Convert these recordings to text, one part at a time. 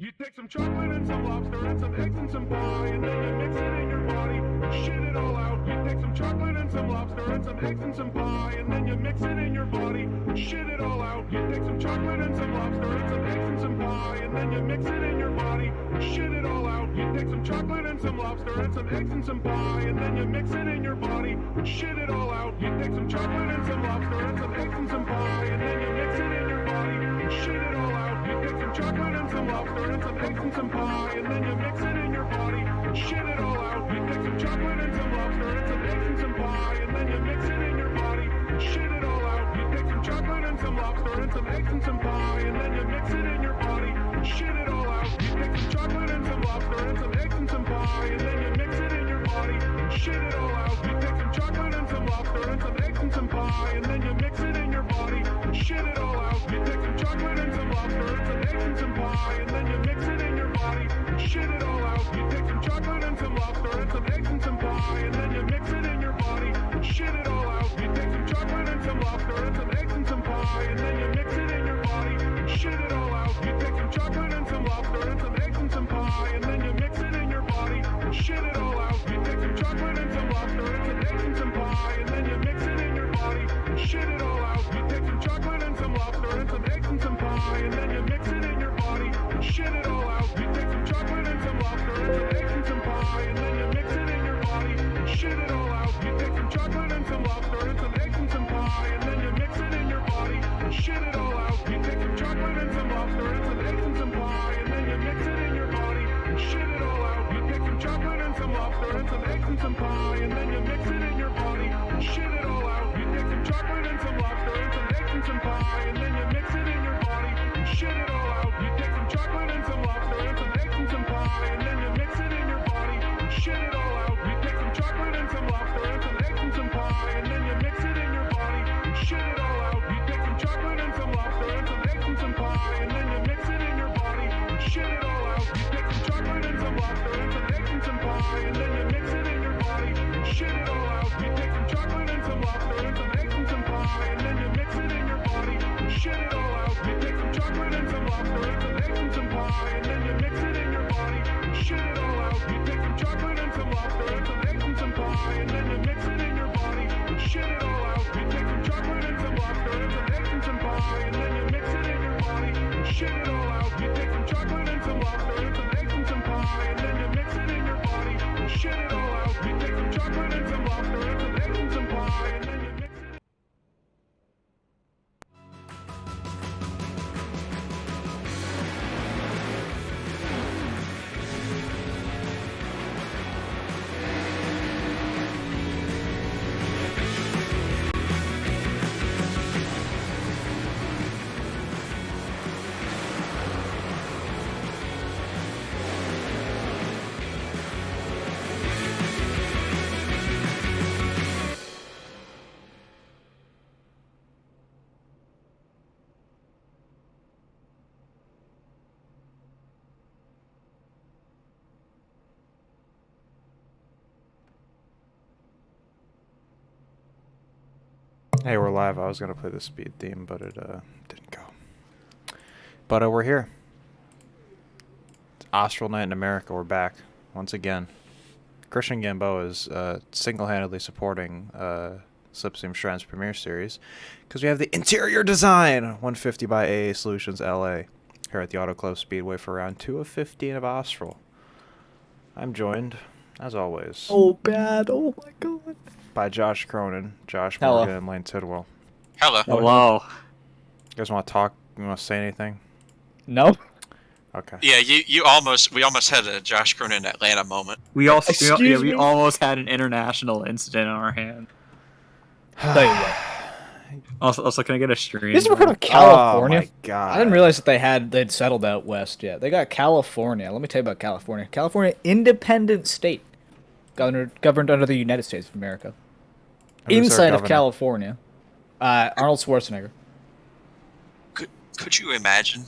You take some chocolate and some lobster and some eggs and some pie, and then you mix it in your body, shit it all out. You take some chocolate and some lobster and some eggs and some pie, and then you mix it in your body, shit it all out. You take some chocolate and some lobster and some eggs and some pie, and then you mix it in your body, shit it all out. You take some chocolate and some lobster and some eggs and some pie, and then you mix it in your body, shit it all out. You take some chocolate and some lobster and some eggs and some pie, and then you mix it in your body, shit it all out. You take some chocolate and some lobster and some eggs and some pie, and then you mix it in your body, shit it all out. You take some chocolate and some lobster and some eggs and some pie, and then you mix it in your body, shit it all out. You take some chocolate and some lobster and some eggs and some pie, and then you mix it in your body, shit it all out. You take some chocolate and some lobster and some eggs and some pie, and then you mix it in your body, shit it all out. You take some chocolate and some lobster and some eggs and some pie, and then you mix it in your body, shit it all out. You take some chocolate and some lobster and some eggs and some pie, and then you mix it in your body, shit it all out. You take some chocolate and some lobster and some eggs and some pie, and then you mix it in your body, shit it all out. You take some chocolate and some lobster and some eggs and some pie, and then you mix it in your body, shit it all out. You take some chocolate and some lobster and some eggs and some pie, and then you mix it in your body, shit it all out. You take some chocolate and some lobster and some eggs and some pie, and then you mix it in your body, shit it all out. You take some chocolate and some lobster and some eggs and some pie, and then you mix it in your body, shit it all out. You take some chocolate and some lobster and some eggs and some pie, and then you mix it in your body, shit it all out. You take some chocolate and some lobster and some eggs and some pie, and then you mix it in your body, shit it all out. You take some chocolate and some lobster and some eggs and some pie, and then you mix it in your body, shit it all out. You take some chocolate and some lobster and some eggs and some pie, and then you mix it in your body, shit it all out. You take some chocolate and some lobster and some eggs and some pie, and then you mix it in your body, shit it all out. You take some chocolate and some lobster and some eggs and some pie, and then you mix it in your body, shit it all out. You take some chocolate and some lobster and some eggs and some pie, and then you mix it in your body, shit it all out. You take some chocolate and some lobster and some eggs and some pie, and then you mix it in your body, shit it all out. You take some chocolate and some lobster and some eggs and some pie, and then you mix it in your body, shit it all out. You take some chocolate and some lobster and some eggs and some pie, and then you mix it in your body, shit it all out. You take some chocolate and some lobster and some eggs and some pie, and then you mix it in your body, shit it all out. You take some chocolate and some lobster and some eggs and some pie, and then you mix it in your body, shit it all out. You take some chocolate and some lobster and some eggs and some pie, and then you mix it in your body, shit it all out. You take some chocolate and some lobster and some eggs and some pie, and then you mix it in your body, shit it all out. You take some chocolate and some lobster and some eggs and some pie, and then you mix it. Hey, we're live. I was gonna play the speed theme, but it didn't go. But we're here. It's OSRL Night in America. We're back once again. Christian Gamboa is single-handedly supporting Slipstream Shrine's Premiere Series because we have the interior design 150 by AA Solutions LA here at the Auto Club Speedway for round 2 of 15 of OSRL. I'm joined, as always. Oh, bad. Oh, my God. By Josh Cronin, Josh Hello. Morgan, and Lane Tidwell. Hello. Hello. You guys want to talk? You want to say anything? No. Okay. Yeah, we almost had a Josh Cronin Atlanta moment. We Excuse me? we almost had an international incident on our hand. Tell you what. Also, can I get a stream? This is from California. Oh my God. I didn't realize that they'd settled out west yet. They got California. Let me tell you about California. California, independent state, governed under the United States of America. Who's our Inside of governor? California, Arnold Schwarzenegger. Could you imagine?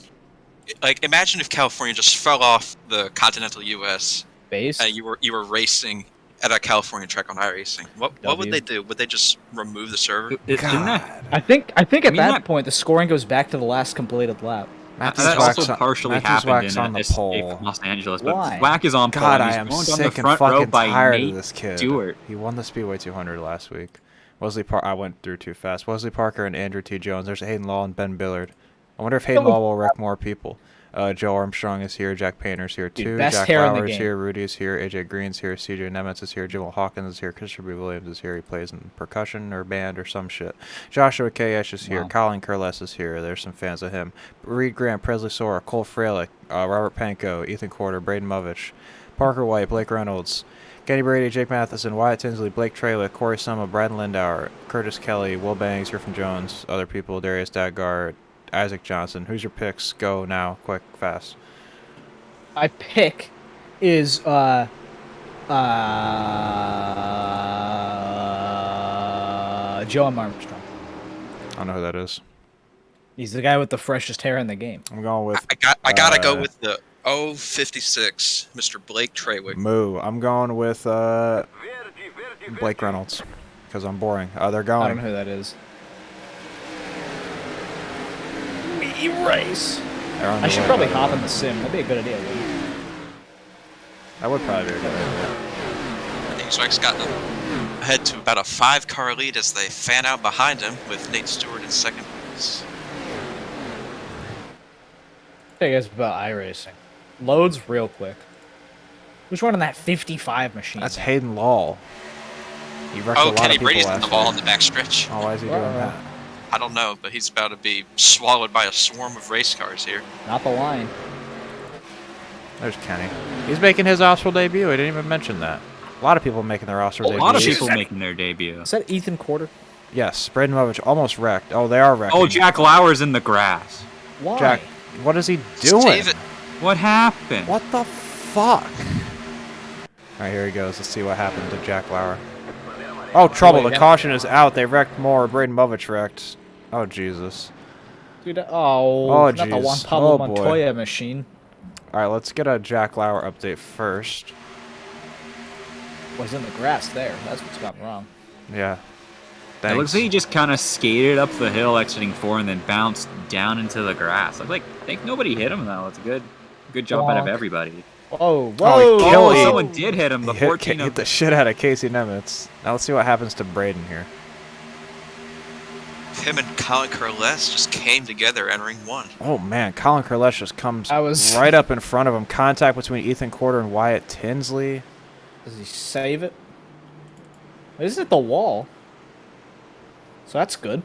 Like, imagine if California just fell off the continental U.S. Base. and you were racing at a California track on iRacing. What would they do? Would they just remove the server? Didn't that? I think at mean, that not- point the scoring goes back to the last completed lap. Matthews That Wax also on- partially Matthews happened Wax in on the Escape pole. from Los Angeles, but Why? Whack is on pole. God, and I he's am joined on the sick and front row fucking by tired Nate of this kid. Stewart. He won the Speedway 200 last week. I went through too fast. Wesley Parker and Andrew T. Jones. There's Hayden Law and Ben Billard. I wonder if Hayden Law will wreck more people. Joe Armstrong is here. Jack Painter's here too. best Jack hair in the Lauer's game. here. Rudy's here. AJ Green's here. CJ Nemitz is here. Jamal Hawkins is here. Christopher B. Williams is here. He plays in percussion or band or some shit. Joshua K.S. is here. Wow. Colin Curles is here. There's some fans of him. Reed Grant, Presley Sora, Cole Fralick, Robert Panko, Ethan Corder, Braden Movich, Parker White, Blake Reynolds, Kenny Brady, Jake Matheson, Wyatt Tinsley, Blake Traylick, Corey Summa, Brad Lindauer, Curtis Kelly, Will Bangs, Griffin Jones, other people, Darius Daggar, Isaac Johnson. Who's your picks? Go now, quick, fast. My pick is Joe Armstrong. I don't know who that is. He's the guy with the freshest hair in the game. I'm going with I gotta go with the 056, Mr. Blake Traywick. Moo. I'm going with Blake Reynolds because I'm boring. They're I don't going. know who that is. We race. They're on I their should way, probably by the hop way. in the sim. That'd be a good idea. Wouldn't it? That would probably be a good idea. Swag's gotten ahead to about a 5-car lead as they fan out behind him with Nate Stewart in second place. Hey guys, about iRacing. Loads real quick. Who's running that 55 machine? That's Hayden Law. He wrecked a Oh, lot Kenny of people Brady's in last the ball year. in the backstretch. Oh, why is he doing that? I don't know, but he's about to be swallowed by a swarm of race cars here. Not the line. There's Kenny. He's making his Austral debut. I didn't even mention that. A lot of people making their Austral A debuts. lot of people making their debut. Is that Ethan Corder? Yes, Braden Movich almost wrecked. Oh, they are wrecking. Oh, Jack Lauer's in the grass. Why? Jack, what is he doing? Save it. What happened? What the fuck? Alright, here he goes. Let's see what happened to Jack Lauer. Oh, trouble. wait, The that- caution is out. They wrecked more. Braden Movich wrecked. Oh, Jesus. Dude, not the jeez. Juan Pablo Oh, boy. Montoya machine. Alright, let's get a Jack Lauer update first. Was in the grass there. That's what's gone wrong. Yeah. It Thanks. looks like he just kind of skated up the hill exiting 4 and then bounced down into the grass. I think nobody hit him though. It's a good jump out of Wonk. everybody. Whoa, Oh, he whoa! killed- Oh, someone did hit him. The He 14 hit of the shit out of Casey Nemitz. Now let's see what happens to Braden here. Him and Colin Curles just came together entering one. Oh man, Colin Curles just comes I was- right up in front of him. Contact between Ethan Corder and Wyatt Tinsley. Does he save it? This is at the wall. So that's good.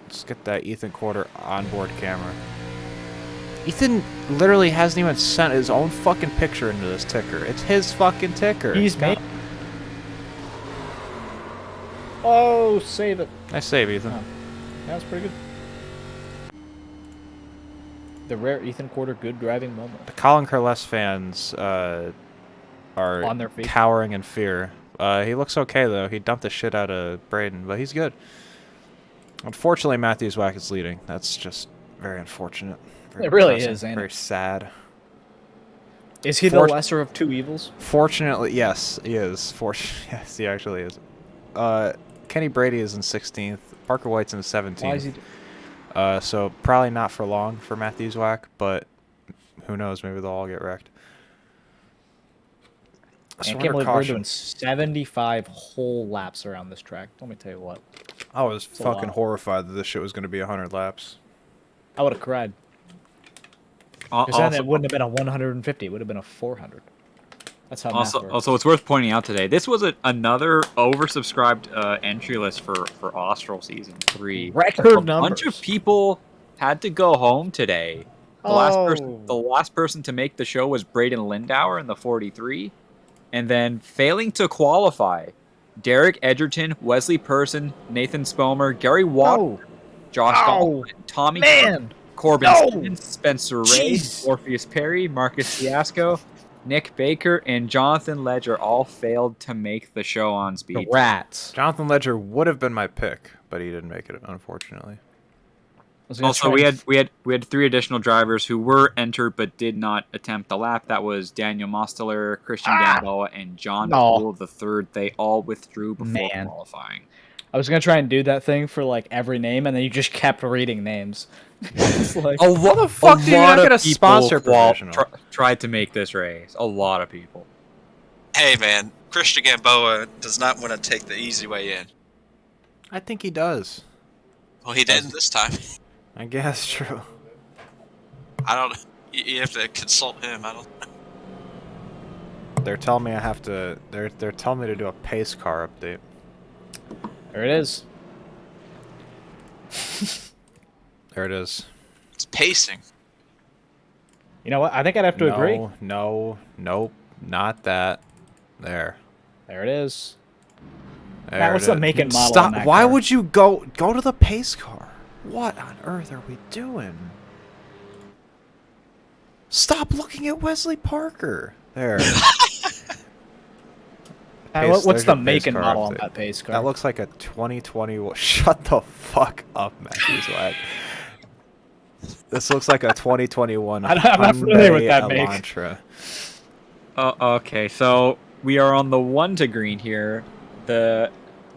Let's get that Ethan Corder onboard camera. Ethan literally hasn't even sent his own fucking picture into this ticker. It's his fucking ticker. He's made. Oh, save it. Nice save, Ethan. Oh. That was pretty good. The rare Ethan Corder good driving moment. The Colin Curles fans are On their feet. cowering in fear. He looks okay though. He dumped the shit out of Braden, but he's good. Unfortunately, Matthews Wack is leading. That's just very unfortunate. Very It really depressing, is, ain't very it? sad. Is he the lesser of two evils? Fortunately, yes, he is. Yes, he actually is. Kenny Brady is in 16th. Parker White's in 17th. Why is he? So probably not for long for Matthews Wack, but who knows? Maybe they'll all get wrecked. I So can't under believe we're caution. doing 75 whole laps around this track. Let me tell you what. I was a fucking lot. horrified that this shit was going to be 100 laps. I would have cried. Because then it wouldn't have been a 150. It would have been a 400. That's how math works. Also, it's worth pointing out today. This was another oversubscribed entry list for Austral Season 3. Record A bunch numbers. of people had to go home today. The Oh. last person to make the show was Braden Lindauer in the 43, and then failing to qualify, Derek Edgerton, Wesley Person, Nathan Spelmer, Gary Watt, Oh, Josh Ow. Dahlman, Tommy man. Corbin No. Simmons, Spencer Ray, Jeez. Orpheus Perry, Marcus Fiasco, Nick Baker, and Jonathan Ledger all failed to make the show on The speed. rats. Jonathan Ledger would have been my pick, but he didn't make it, unfortunately. Also, we had 3 additional drivers who were entered but did not attempt the lap. That was Daniel Mosteller, Christian Gamboa, and John No. Poole the third. They all withdrew before Man. qualifying. I was gonna try and do that thing for like every name, and then you just kept reading names. It's like, How the fuck did you not get a sponsor provisional? Tried to make this race. A lot of people. Hey man, Christian Gamboa does not want to take the easy way in. I think he does. Well, he didn't this time. I guess true. I don't. You have to consult him. I don't. They're telling me I have to. They're telling me to do a pace car update. there it is. There it is. It's pacing. You know what? I think I'd have to agree. No, nope, not that. There. There it is. There Matt, what's it the is. make and model Stop. on that Why car? would you go to the pace car? What on earth are we doing? Stop looking at Wesley Parker. There. What's there's the your make pace and car model on update. that pace car? That looks like a 2020. Shut the fuck up, Matthew Swag. This looks like a 2021 I'm not familiar with that Hyundai make. Elantra. Okay, so we are on the 1 to green here. The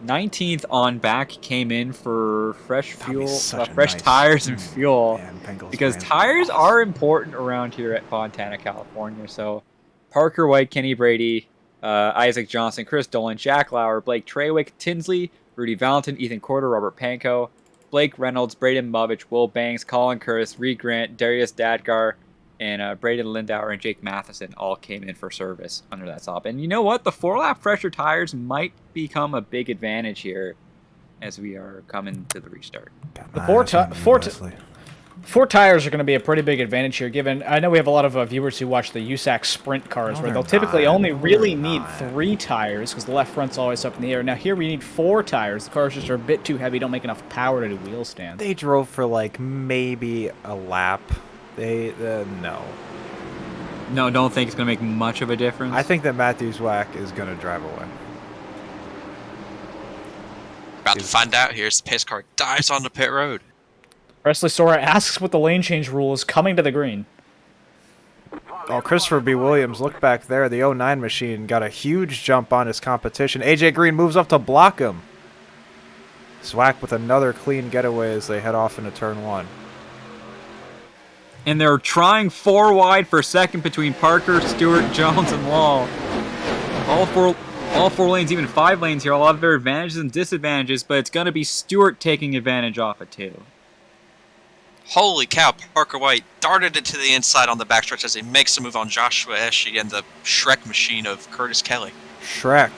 19th on back came in for fresh That'd be fuel, such a fresh nice- tires and fuel. Man, Bengals Because brand tires awesome. are important around here at Fontana, California. So Parker White, Kenny Brady, Isaac Johnson, Chris Dolan, Jack Lauer, Blake Treywick, Tinsley, Rudy Valentin, Ethan Corder, Robert Pankow, Blake Reynolds, Braden Movich, Will Banks, Colin Curtis, Reed Grant, Darius Dadgar, and Braden Lindauer and Jake Matheson all came in for service under that stop. And you know what? The 4-lap fresher tires might become a big advantage here as we are coming to the restart. Got The my four eyes ti- on you, four ti- Wesley. 4 tires are going to be a pretty big advantage here, given I know we have a lot of viewers who watch the USAC sprint cars, No, where they're they'll typically not. only No, really they're need not. 3 tires because the left front's always up in the air. Now here we need 4 tires. The cars just are a bit too heavy, don't make enough power to do wheel stands. They drove for like maybe a lap. They no. No, don't think it's going to make much of a difference. I think that Matthew Zwack is gonna drive away. About to find out here as the pace car dives on the pit road. Presley Sora asks what the lane change rule is coming to the green. Oh, Christopher B. Williams, look back there. The 09 machine got a huge jump on his competition. AJ Green moves up to block him. Zwack with another clean getaway as they head off into turn 1. And they're trying 4 wide for second between Parker, Stewart, Jones, and Wall. All four lanes, even 5 lanes here. A lot of their advantages and disadvantages, but it's going to be Stewart taking advantage off it too. Holy cow, Parker White darted it to the inside on the backstretch as he makes a move on Joshua Eshe and the Shrek machine of Curtis Kelly. Shrek.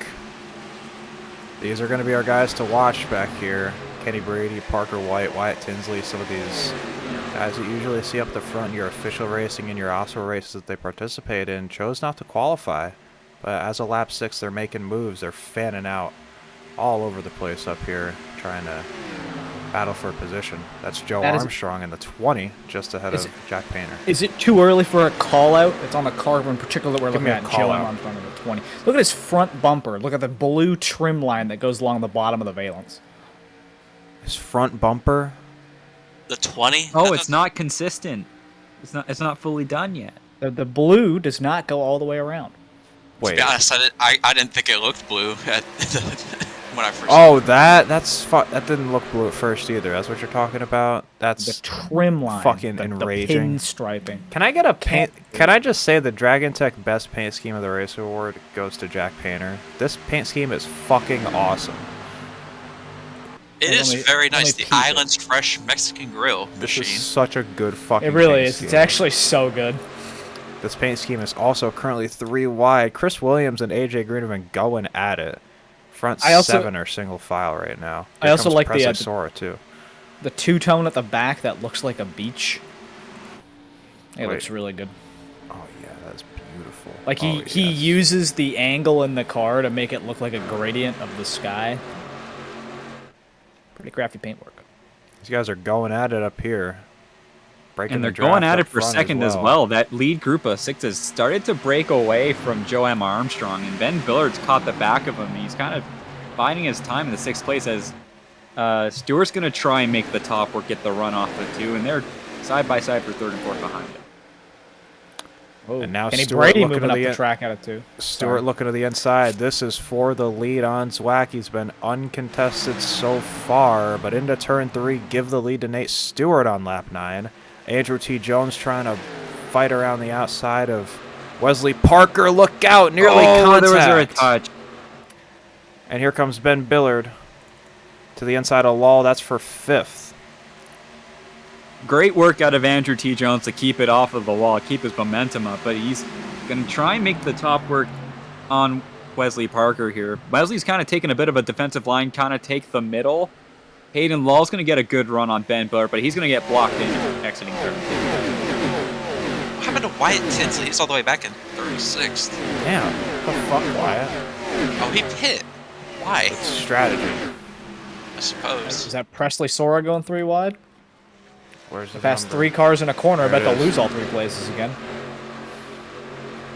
These are going to be our guys to watch back here. Kenny Brady, Parker White, Wyatt Tinsley, some of these guys that you usually see up the front in your official racing and your OSRL races that they participate in chose not to qualify. But as a lap 6, they're making moves. They're fanning out all over the place up here, trying to battle for position. That's Joe Armstrong in the 20, just ahead of Jack Painter. Is it too early for a call out? It's on the car in particular that we're Give looking me a at. call Joe out. Armstrong in the 20. Look at his front bumper. Look at the blue trim line that goes along the bottom of the valence. His front bumper. The 20? Oh, it's not consistent. It's not fully done yet. The blue does not go all the way around. To Wait. be honest, I didn't think it looked blue at when I first Oh, that didn't look blue at first either. That's what you're talking about. The That's trim line. fucking the enraging. pinstriping. Can I get a paint? Can I just say the Dragon Tech Best Paint Scheme of the Race Award goes to Jack Painter? This paint scheme is fucking awesome. It is Let me- very let me nice. The peek it. Island's Fresh Mexican Grill This machine. is such a good fucking. It really paint is. scheme. It's actually so good. This paint scheme is also currently 3 wide. Chris Williams and AJ Green have been going at it. Front I also- 7 are single file right now. I Here also comes like the, Presley Sora too. The two-tone at the back that looks like a beach. It Wait. looks really good. Oh yeah, that's beautiful. Like Oh, he yes. uses the angle in the car to make it look like a gradient of the sky. Pretty crafty paintwork. These guys are going at it up here. Breaking And they're the draft going at up it for front second as well. That lead group of 6 has started to break away from Joe M. Armstrong, and Ben Billard's caught the back of him. He's kind of biding his time in the 6th place as Stewart's going to try and make the top or get the run off the 2, and they're side by side for 3rd and 4th behind him. Oh, And now Kenny Stewart Brady looking moving to up the the in- track out of 2. Stewart looking to the inside. This is for the lead on Zwack. He's been uncontested so far, but into turn 3, give the lead to Nate Stewart on lap 9. Andrew T. Jones trying to fight around the outside of Wesley Parker. Look out, nearly contact. There was a touch. And here comes Ben Billard to the inside of Lal. That's for 5th. Great work out of Andrew T. Jones to keep it off of the wall, keep his momentum up, but he's going to try and make the top work on Wesley Parker here. Wesley's kind of taking a bit of a defensive line, kind of take the middle. Hayden Law's going to get a good run on Ben Billard, but he's going to get blocked in exiting turn 2. What happened to Wyatt Tinsley? He's all the way back in 36th. Damn. What the fuck, Wyatt? Oh, he pit. Why? It's strategy. I suppose. Is that Presley Sora going 3 wide? Where's the Past number? 3 cars in a corner. I There bet it they'll is. lose all 3 places again.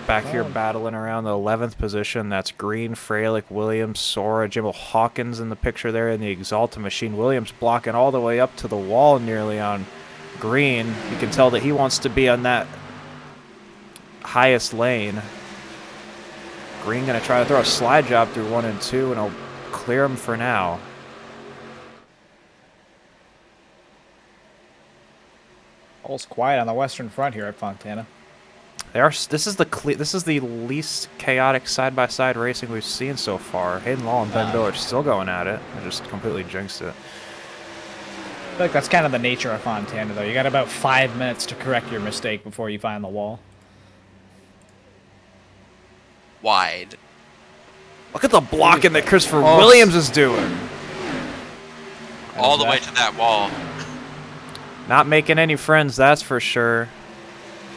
Back here battling around the 11th position. That's Green, Freilich, Williams, Sora, Jimbo Hawkins in the picture there in the Exalta machine. Williams blocking all the way up to the wall nearly on Green. You can tell that he wants to be on that highest lane. Green going to try to throw a slide job through 1 and 2, and he'll clear him for now. All's quiet on the western front here at Fontana. This is the least chaotic side-by-side racing we've seen so far. Hayden Law and Ben Bill are still going at it. They just completely jinxed it. I feel like that's kind of the nature of Fontana, though. You got about 5 minutes to correct your mistake before you find the wall. Wide. Look at the blocking that Christopher Williams is doing. All the way to that wall. Not making any friends, that's for sure.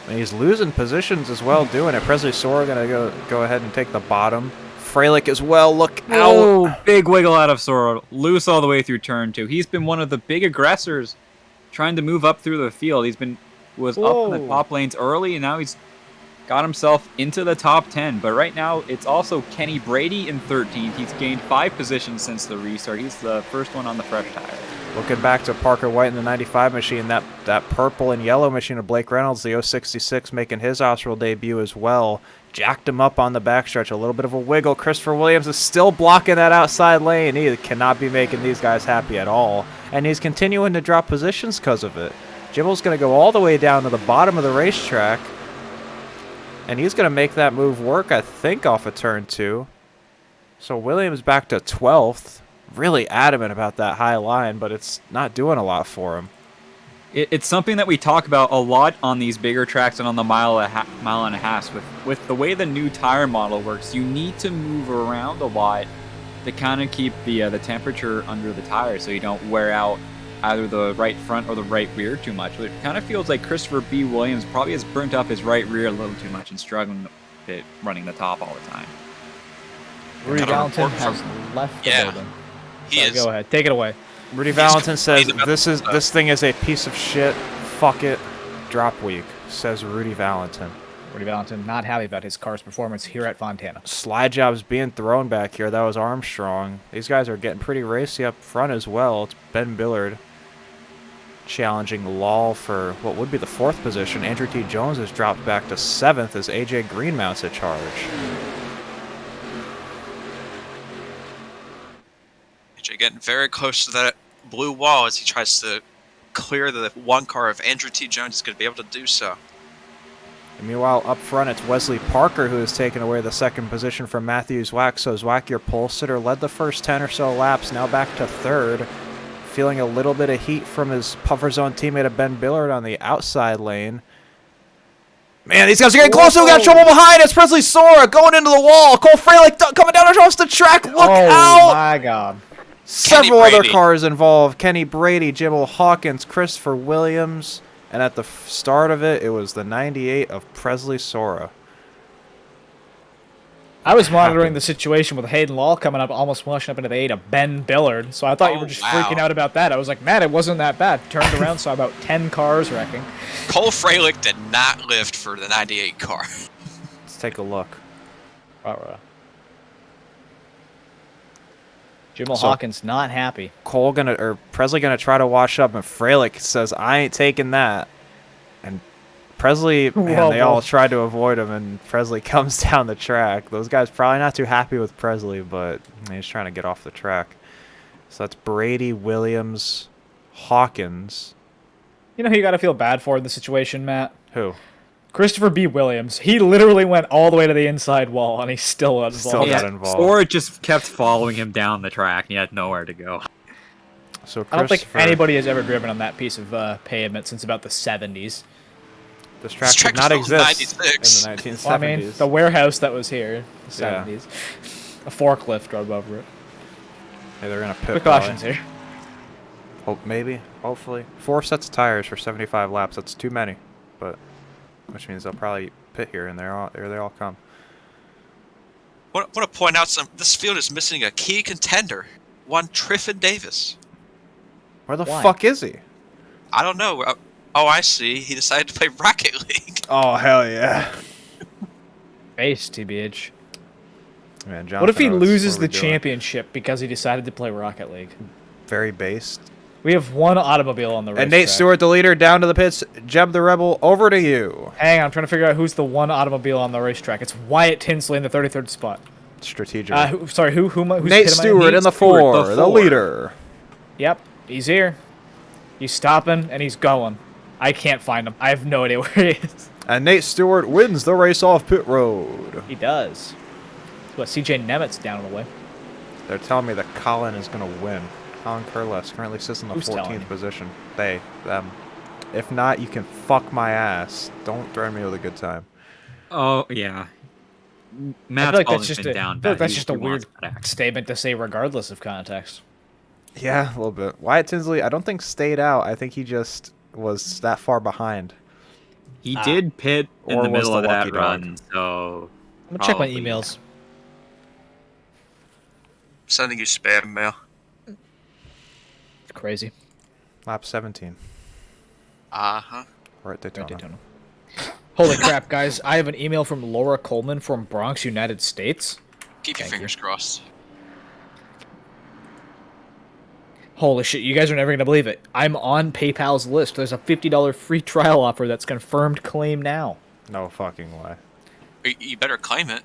And he's losing positions as well doing it. Presley Sora going to go ahead and take the bottom. Freilich as well. Look out. Oh, big wiggle out of Sora. Loose all the way through turn 2. He's been one of the big aggressors trying to move up through the field. Was up in the top lanes early, and now he's got himself into the top 10. But right now, it's also Kenny Brady in 13th. He's gained 5 positions since the restart. He's the first one on the fresh tire. Looking back to Parker White in the 95 machine, that purple and yellow machine of Blake Reynolds, the 066, making his OSRL debut as well. Jacked him up on the backstretch, a little bit of a wiggle. Christopher Williams is still blocking that outside lane. He cannot be making these guys happy at all. And he's continuing to drop positions because of it. Jimbo's going to go all the way down to the bottom of the racetrack. And he's going to make that move work, I think, off of turn 2. So Williams back to 12th. Really adamant about that high line, but it's not doing a lot for him. It's something that we talk about a lot on these bigger tracks and on the mile and a half. With the way the new tire model works, you need to move around a lot to kind of keep the temperature under the tire so you don't wear out either the right front or the right rear too much. It kind of feels like Christopher B. Williams probably has burnt up his right rear a little too much and struggling with it running the top all the time. Rudy Got a Valentin report has from- left the Yeah. building. He Sorry, is. go ahead. Take it away. Rudy Valentin says, complaining about this thing is a piece of shit. Fuck it. Drop week, says Rudy Valentin. Rudy Valentin not happy about his car's performance here at Fontana. Slide jobs being thrown back here. That was Armstrong. These guys are getting pretty racy up front as well. It's Ben Billard challenging Lal for what would be the 4th position. Andrew T. Jones has dropped back to 7th as AJ Green mounts a charge. AJ getting very close to that blue wall as he tries to clear the one car. If Andrew T. Jones is going to be able to do so. And meanwhile, up front, it's Wesley Parker who has taken away the 2nd position from Matthew Zwack. So Zwack, your pole sitter, led the first 10 or so laps, now back to 3rd. Feeling a little bit of heat from his puffer zone teammate of Ben Billard on the outside lane. Man, these guys are getting closer. We got trouble behind. It's Presley Sora going into the wall. Cole Freilich coming down across the track. Look out! Oh, my God. Several other Brady. cars involved. Kenny Brady, Jimbo Hawkins, Christopher Williams. And at the start of it, it was the 98 of Presley Sora. I was monitoring the situation with Hayden Law coming up, almost washing up into the 8 of Ben Billard. So I thought you were just freaking out about that. I was like, man, it wasn't that bad. Turned around, saw about 10 cars wrecking. Cole Freilich did not lift for the 98 car. Let's take a look. Jimbo So- Hawkins not happy. Presley gonna try to wash up, and Freilich says, I ain't taking that. And Presley, man, Whoa, they all whoa. tried to avoid him, and Presley comes down the track. Those guys probably not too happy with Presley, but he's trying to get off the track. So that's Brady, Williams, Hawkins. You know who you got to feel bad for in the situation, Matt? Who? Christopher B. Williams. He literally went all the way to the inside wall, and he still got Still involved. got Yeah, involved. Stewart just kept following him down the track, and he had nowhere to go. So I don't think Christopher- anybody has ever driven on that piece of pavement since about the 70s. This track track did not was built in exist 96. in the 1970s. Well, I mean, the warehouse that was here, the Yeah. 70s. A forklift drove over it. Hey, they're gonna pit. Precautions here. Hope maybe, hopefully. 4 sets of tires for 75 laps. That's too many, but which means they'll probably pit here, and here they all come. I want to point out this field is missing a key contender. One Triffin Davis. Where the Why? fuck is he? I don't know. Oh, I see. He decided to play Rocket League. Oh hell yeah! Base, TBH. Man, What if he Jonathan Oates, loses what are we the doing? championship because he decided to play Rocket League? Very based. We have one automobile on the racetrack. And Nate Stewart, the leader, down to the pits. Jeb the Rebel, over to you. Hang on, I'm trying to figure out who's the one automobile on the racetrack. It's Wyatt Tinsley in the 33rd spot. Strategic. Who's Nate hit him in? Stewart in the Stewart, four, the the four. leader. Yep, he's here. He's stopping and he's going. I can't find him. I have no idea where he is. And Nate Stewart wins the race off pit road. He does. What, CJ Nemet's down and away. They're telling me that Colin is going to win. Colin Curless currently sits in the Who's telling 14th you? position. They, them. If not, you can fuck my ass. Don't threaten me with a good time. Oh, yeah. I Matt's feel like always that's just been a, down I feel like bad. that's He just a wants weird that act. statement to say regardless of context. Yeah, a little bit. Wyatt Tinsley, I don't think stayed out. I think he just was that far behind. He did pit in Or the was middle the of that lucky dog? run, so... I'm gonna check my probably, emails. Sending you spam mail. It's crazy. Lap 17. Uh-huh. We're at Daytona. Right, Daytona. Holy crap, guys. I have an email from Laura Coleman from Bronx, United States. Keep your Thank fingers crossed. Holy shit, you guys are never going to believe it. I'm on PayPal's list. There's a $50 free trial offer that's confirmed claim now. No fucking way. You better claim it.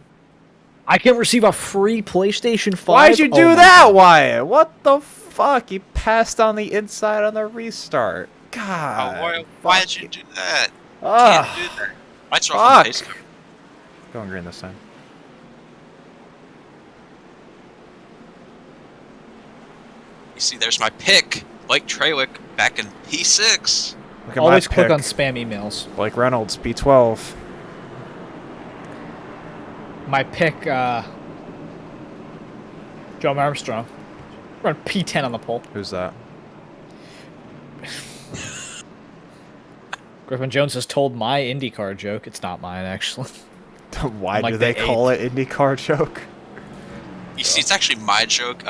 I can receive a free PlayStation 5. Why'd you Oh do my that, God. Wyatt? What the fuck? You passed on the inside on the restart. God. Why did you do that? Ugh. Can't do that. Lights are off on the pace Fuck. car. Going green this time. You see, there's my pick. Blake Trawick back in P6. Look at Always my click pick. on spam emails. Blake Reynolds, B12. My pick, Joe Armstrong. We're on P10 on the poll. Who's that? Griffin Jones has told my IndyCar joke. It's not mine, actually. Why Like do they the call it IndyCar joke? You see, it's actually my joke.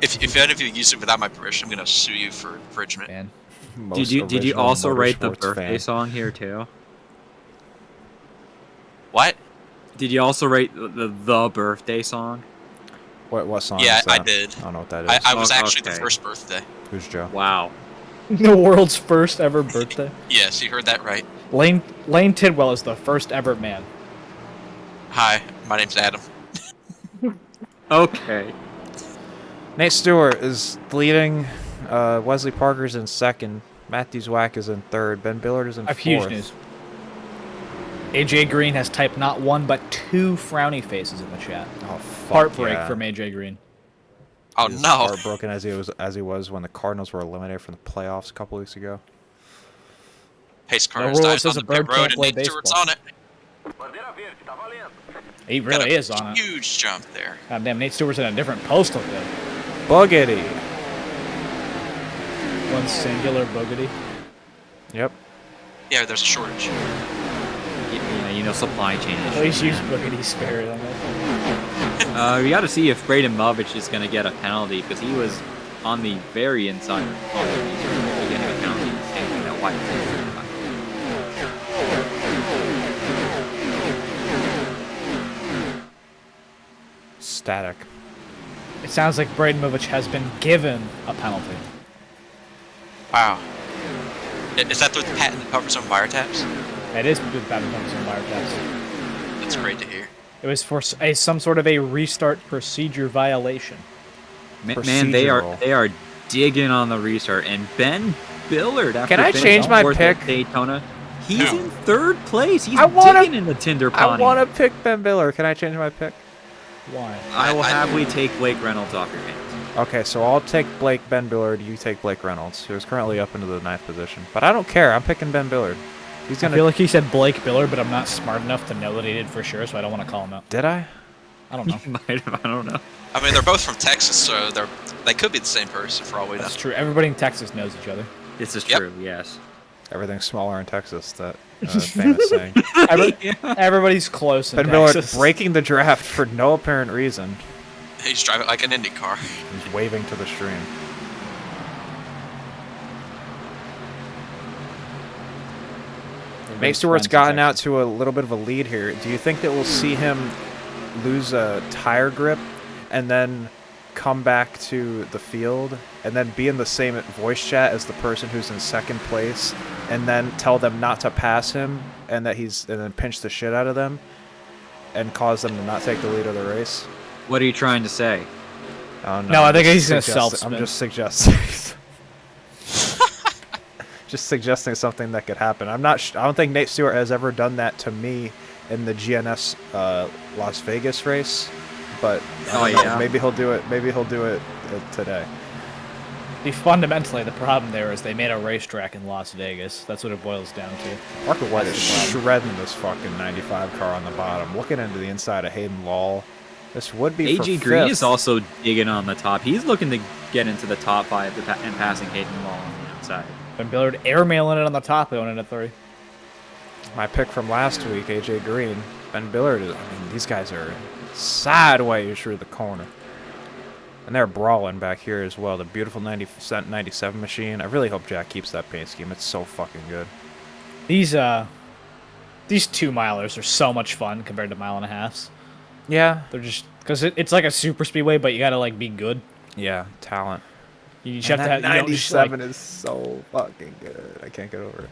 If any of you use it without my permission, I'm gonna sue you for infringement. Man. Most Did you original also write the motorsports birthday fan. song here, too? What? Did you also write the birthday song? What song Yeah, is that? I did. I don't know what that is. I was Oh, actually the okay. first birthday. Who's Joe? Wow. The world's first ever birthday. Yes, you heard that right. Lane Tidwell is the first ever man. Hi, my name's Adam. Okay. Nate Stewart is leading. Wesley Parker's in second. Matthew Zwack is in third. Ben Billard is in I have fourth. huge news. AJ Green has typed not one but two frowny faces in the chat. Oh, fuck Heartbreak yeah. from AJ Green. Oh He's no. heartbroken as he was when the Cardinals were eliminated from the playoffs a couple weeks ago. Pace car The has rule died says on a the pit bird road can't and play Nate Stewart's baseball. on it. He Got really a is on it. Huge jump there. God damn, Nate Stewart's in a different postal code. Boogity. One singular boogity. Yep. Yeah, there's a shortage. Yeah, you know, supply chain Please issues. use boogity spirit on that. We got to see if Braden Movich is going to get a penalty because he was on the very inside of getting a penalty. Same thing that White did. Static. It sounds like Braden Movich has been given a penalty. Wow. Is that the patent that covers on wiretaps? It is with bad numbers and wiretaps. That's great to hear. It was for some sort of a restart procedure violation. Man, they are digging on the restart. And Ben Billard, after Can I finishing change my fourth at pick? Daytona, he's No. in third place. He's wanna- digging in the Tinder I pond. want to pick Ben Biller. Can I change my pick? Why? I will I- happily take Blake Reynolds off your hands. Okay, so I'll take Ben Billard. You take Blake Reynolds, who's currently up into the 9th position. But I don't care. I'm picking Ben Billard. He's I gonna. feel like he said Blake Billard, but I'm not smart enough to know that he did for sure, so I don't want to call him out. Did I? I don't know. Might have, I don't know. I mean, they're both from Texas, so they could be the same person for all we know. That's true. Everybody in Texas knows each other. This is Yep. true, yes. Everything's smaller in Texas. That famous saying. Everybody's close in Ben Billard Texas. breaking the draft for no apparent reason. He's driving like an Indy car. He's waving to the stream. Nate Stewart's gotten out to a little bit of a lead here. Do you think that we'll see him lose a tire grip and then come back to the field and then be in the same voice chat as the person who's in second place and then tell them not to pass him and then pinch the shit out of them and cause them to not take the lead of the race? What are you trying to say? Oh, No, I think I'm he's just gonna suggesting- self-spin. I'm just suggesting. Just suggesting something that could happen. I don't think Nate Stewart has ever done that to me in the GNS Las Vegas race, but I don't know, maybe he'll do it. Maybe he'll do it today. Fundamentally, the problem there is they made a racetrack in Las Vegas. That's what it boils down to. Parker White is That's the problem. shredding this fucking 95 car on the bottom. Looking into the inside of Hayden Law. This would be for AJ Green fifth. is also digging on the top. He's looking to get into the top 5 and passing Hayden Law on the outside. Ben Billard airmailing it on the top, going into 3. My pick from last week, AJ Green. Ben Billard, these guys are sideways through the corner. And they're brawling back here as well. The beautiful 97 machine. I really hope Jack keeps that paint scheme. It's so fucking good. These 2-milers are so much fun compared to 1.5 miles. Yeah. They're just because it's like a super speedway, but you gotta like be good. Yeah, talent. You just And have that to have 97 is so fucking good. I can't get over it.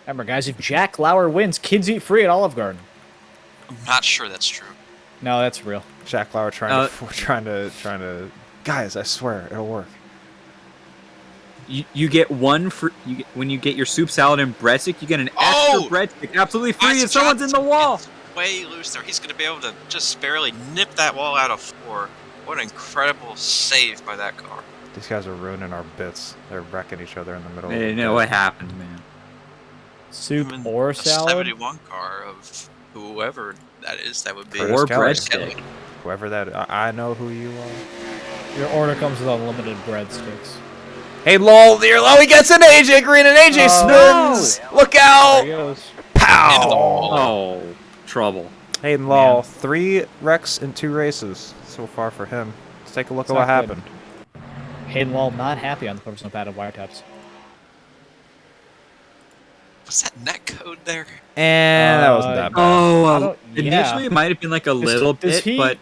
Remember, guys, if Jack Lauer wins, kids eat free at Olive Garden. I'm not sure that's true. No, that's real. Jack Lauer trying to. Guys, I swear it'll work. You get one for when you get your soup salad and breadstick, you get an extra breadstick absolutely free Isaac if someone's in the Johnson wall. is way loose there. He's going to be able to just barely nip that wall out of 4. What an incredible save by that car. These guys are ruining our bits. They're wrecking each other in the middle. I of didn't the know pit. what happened, man. Soup I mean, or a salad? 71 car of whoever that is, that would be. Curtis Or Kelly. breadstick. Whoever that, I know who you are. Your order comes with unlimited breadsticks. Hey, lol! He gets an AJ Green and AJ spins. Look There out! he goes. Pow! Oh, trouble. Hayden Law, 3 wrecks in 2 races so far for him. Let's take a look It's at what not good. happened. Hayden Law not happy on the personal padded wiretaps. Was that net code there? And that wasn't that bad. Oh, yeah. initially it might have been like a little does bit, he- but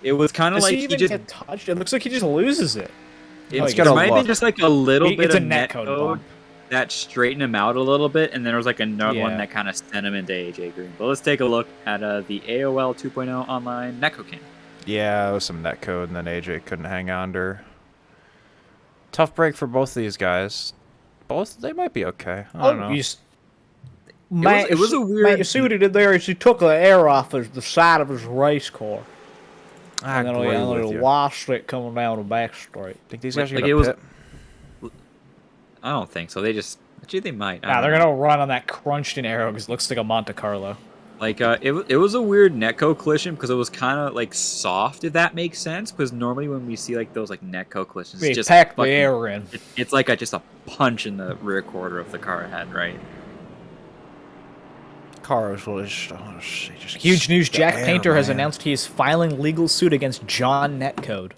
it was kind of Does like he he even just. get touched? It looks like he just loses it. Let's It get a might have look. been just like a little bit It's of a net netcode code bump. that straightened him out a little bit, and then there was like another one Yeah. that kind of sent him into AJ Green. But let's take a look at the AOL 2.0 online netcode cam. Yeah, it was some net code, and then AJ couldn't hang on to her. Tough break for both of these guys. They might be okay. I don't know. It was a weird- Mate, you see what he did there? Is he took the air off the side of his race car. I And then agree a with little you. wash straight coming down the back straight. Think these guys are Like, gonna it was- pit? I don't think so. Actually, they might. I Nah, don't they're know. gonna run on that crunched in arrow because it looks like a Monte Carlo. Like, it was a weird netcode collision because it was kind of like soft, if that makes sense. Because normally when we see like those like netcode collisions, They it's just pack the fucking- air in. It's like just a punch in the rear quarter of the car head, right? Cars will just Huge news, the Jack air, Painter has man. announced he is filing legal suit against John Netcode.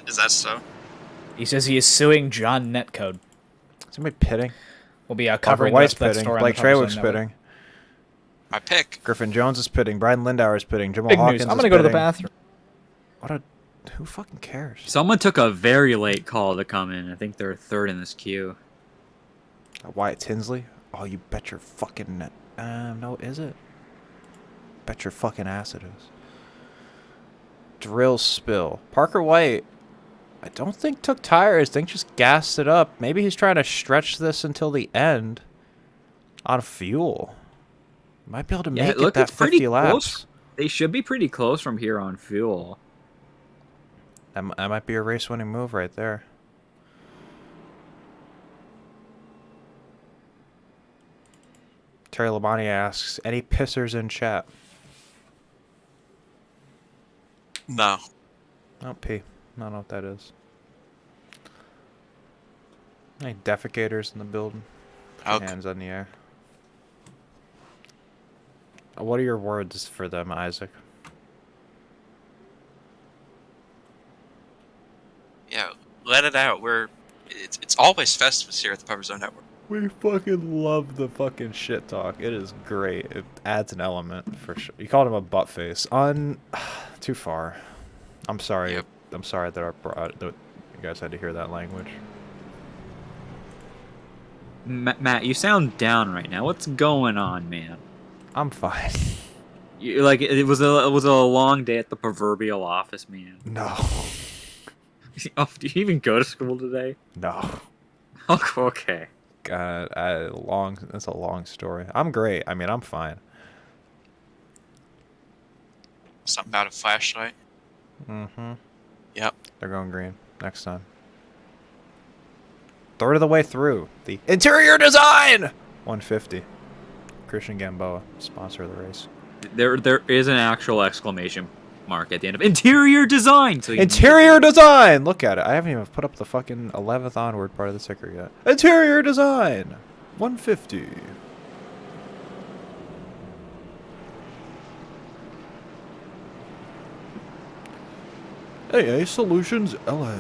Is that so? He says he is suing John Netcode. Is anybody pitting? We'll be Parker covering the White's rest of that pitting. story on Blake the Cover Treywick's Zone Network. pitting. My pick. Griffin Jones is pitting. Brian Lindauer is pitting. Jamal Big Hawkins news. I'm is gonna go to the pitting. bathroom. Who fucking cares? Someone took a very late call to come in. I think they're third in this queue. Wyatt Tinsley? Oh, you bet your fucking... no, is it? Bet your fucking ass it is. Drill spill. Parker White, I don't think took tires. I think just gassed it up. Maybe he's trying to stretch this until the end on fuel. Might be able to make it that 50 laps. Close. They should be pretty close from here on fuel. That might be a race-winning move right there. Terry Labonte asks, any pissers in chat? No. Oh, P. I don't know what that is. Any defecators in the building? Put your Okay. hands on the air. What are your words for them, Isaac? Yeah, let it out. It's always Festivus here at the Puffer Zone Network. We fucking love the fucking shit talk. It is great. It adds an element for sure. You called him a butt face. Too far. I'm sorry. Yep. I'm sorry that you guys had to hear that language. Matt, you sound down right now. What's going on, man? I'm fine. You, like it was a long day at the proverbial office, man. No. Oh, did you even go to school today? No. Oh, okay. God, that's a long story. I'm great. I mean, I'm fine. Something about a flashlight. Mm-hmm. Yep. They're going green next time. Third of the way through. The interior design! 150. Christian Gamboa, sponsor of the race. There is an actual exclamation mark at the end of interior design. So Interior design! Look at it. I haven't even put up the fucking 11th onward part of the ticker yet. Interior design! 150. AA Solutions LA.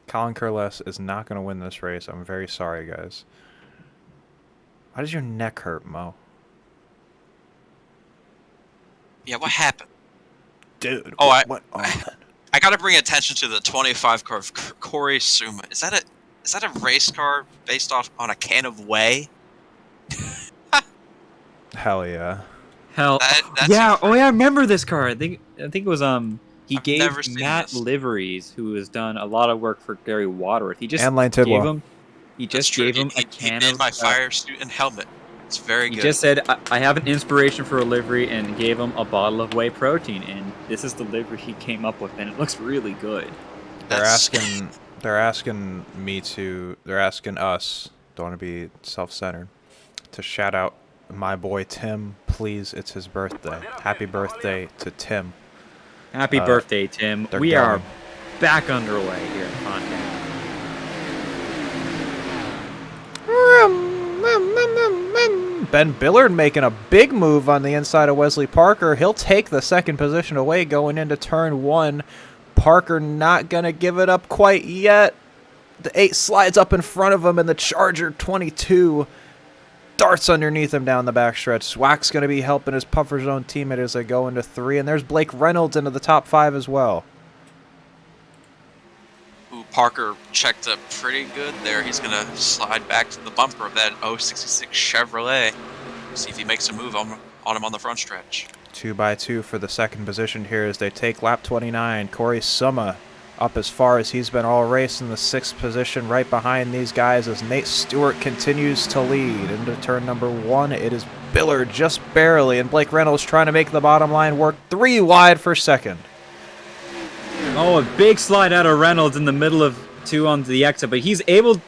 Colin Curless is not going to win this race. I'm very sorry, guys. Why does your neck hurt, Mo? Yeah, what happened? Dude, Oh, what on? I gotta bring attention to the 25 car of Corey Suma. Is that a race car based off on a can of whey? Hell yeah. Hell, That's yeah. Oh yeah, I remember this car. I think it was he I've gave never seen Matt this. Liveries, who has done a lot of work for Gary Waterworth. He just And Lane gave Tidwell. him. He That's just true. gave him a He can did of. my fire suit and helmet. It's very He good. just said, I have an inspiration for a livery, and gave him a bottle of whey protein, and this is the livery he came up with, and it looks really good. They're asking us, don't want to be self-centered, to shout out my boy Tim. Please, it's his birthday. Happy birthday to Tim. Happy birthday, Tim. they're We are going. back underway here in Fontana. Ben Billard making a big move on the inside of Wesley Parker. He'll take the second position away going into turn one. Parker not going to give it up quite yet. The 8 slides up in front of him, and the Charger 22 darts underneath him down the backstretch. Swack's going to be helping his Puffer Zone teammate as they go into 3, and there's Blake Reynolds into the top 5 as well. Ooh, Parker checked up pretty good there. He's gonna slide back to the bumper of that 066 Chevrolet. See if he makes a move on him on the front stretch. 2x2 for the second position here as they take lap 29. Corey Summa up as far as he's been all race in the 6th position right behind these guys as Nate Stewart continues to lead. Into turn number 1, it is Billard just barely, and Blake Reynolds trying to make the bottom line work. 3 wide for second. Oh, a big slide out of Reynolds in the middle of 2 on the exit, but he's able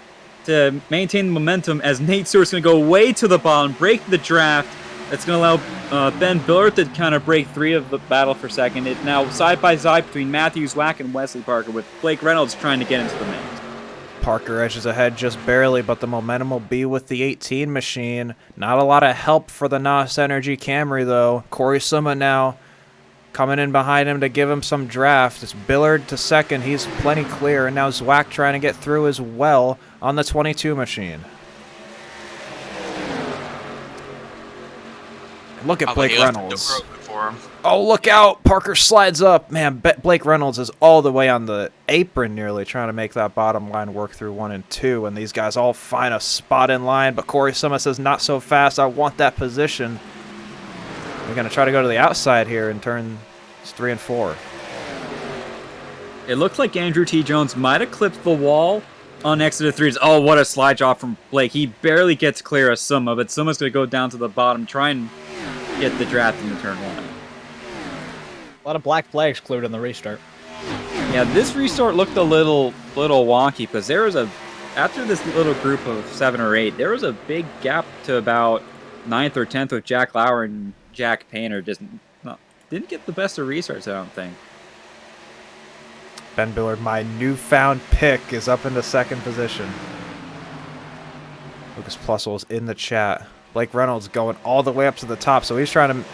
to maintain the momentum as Nate Stewart's going to go way to the bottom, break the draft. That's going to allow Ben Billard to kind of break 3 of the battle for second. It's now side by side between Matthew Zwack and Wesley Parker, with Blake Reynolds trying to get into the mix. Parker edges ahead just barely, but the momentum will be with the 18 machine. Not a lot of help for the NOS Energy Camry, though. Corey Summa now coming in behind him to give him some draft. It's Billard to second. He's plenty clear. And now Zwack trying to get through as well on the 22 machine. Look at Blake Reynolds. for him. Oh, look out! Parker slides up. Man, Blake Reynolds is all the way on the apron nearly trying to make that bottom line work through 1 and 2, and these guys all find a spot in line, but Corey Summit says, not so fast. I want that position. We're going to try to go to the outside here and turn 3 and 4. It looked like Andrew T. Jones might have clipped the wall on exit of 3s. Oh, what a slide job from Blake. He barely gets clear of Summa, but Summa's going to go down to the bottom, try and get the draft in the turn 1. A lot of black flags cleared in the restart. Yeah, this restart looked a little wonky because there was after this little group of 7 or 8, there was a big gap to about 9th or 10th with Jack Lauer and Jack Painter. Didn't get the best of restarts, I don't think. Ben Billard, my newfound pick, is up into 2nd position. Lucas Plussel's in the chat. Blake Reynolds going all the way up to the top, so he's trying to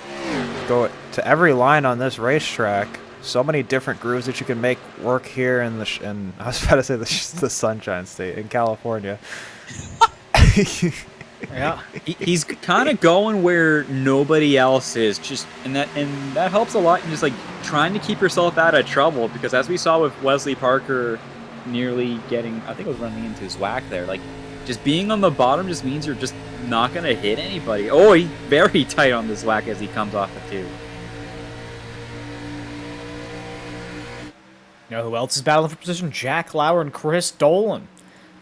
go to every line on this racetrack. So many different grooves that you can make work here in the I was about to say the Sunshine State in California. Yeah, he's kind of going where nobody else is, and that helps a lot in just like trying to keep yourself out of trouble, because as we saw with Wesley Parker nearly getting, I think it was running into his whack there, like just being on the bottom just means you're just not going to hit anybody. Oh, he's very tight on this whack as he comes off the 2. You know who else is battling for position? Jack Lauer and Chris Dolan.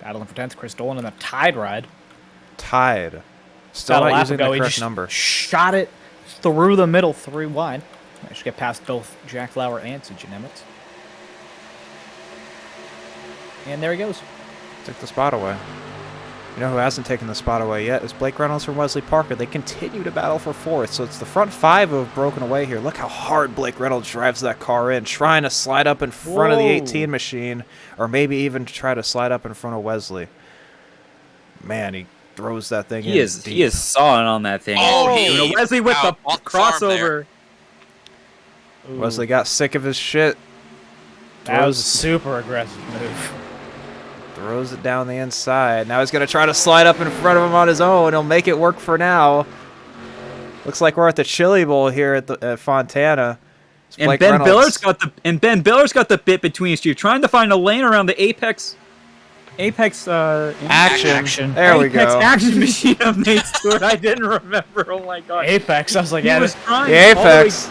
Battling for 10th, Chris Dolan in the tide ride. Tied. Still not using the correct number. Shot it through the middle, 3 wide. I should get past both Jack Lauer and Sujan Emmett. And there he goes. Took the spot away. You know who hasn't taken the spot away yet is Blake Reynolds from Wesley Parker. They continue to battle for 4th, so it's the front 5 who have broken away here. Look how hard Blake Reynolds drives that car in, trying to slide up in front of the 18 machine, or maybe even try to slide up in front of Wesley. Man, he throws that thing in deep. He is sawing on that thing. Oh, Wesley with the crossover. Wesley got sick of his shit. That was a super aggressive move. Throws it down the inside. Now he's going to try to slide up in front of him on his own. He'll make it work for now. Looks like we're at the Chili Bowl here at Fontana. And Ben Billard's got the bit between his two, trying to find a lane around the Apex action. There we go. Action machine of Nate Stewart. I didn't remember. Oh my god. Apex. I was like, he was trying. The Apex.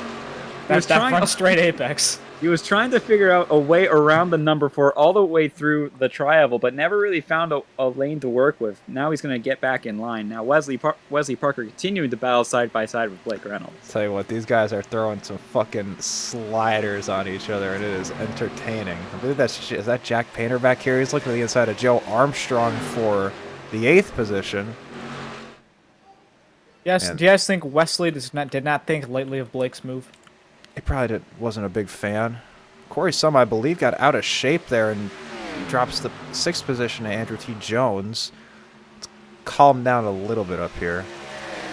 That's that front straight Apex. He was trying to figure out a way around the number 4 all the way through the tri-oval, but never really found a lane to work with. Now he's going to get back in line. Now Wesley Parker continuing to battle side by side with Blake Reynolds. Tell you what, these guys are throwing some fucking sliders on each other, and it is entertaining. I believe is that Jack Painter back here? He's looking to the inside of Joe Armstrong for the 8th position. Yes. Do you guys think Wesley did not think lightly of Blake's move? He probably wasn't a big fan. Corey Summa, I believe, got out of shape there and drops the 6th position to Andrew T. Jones. Let's calm down a little bit up here.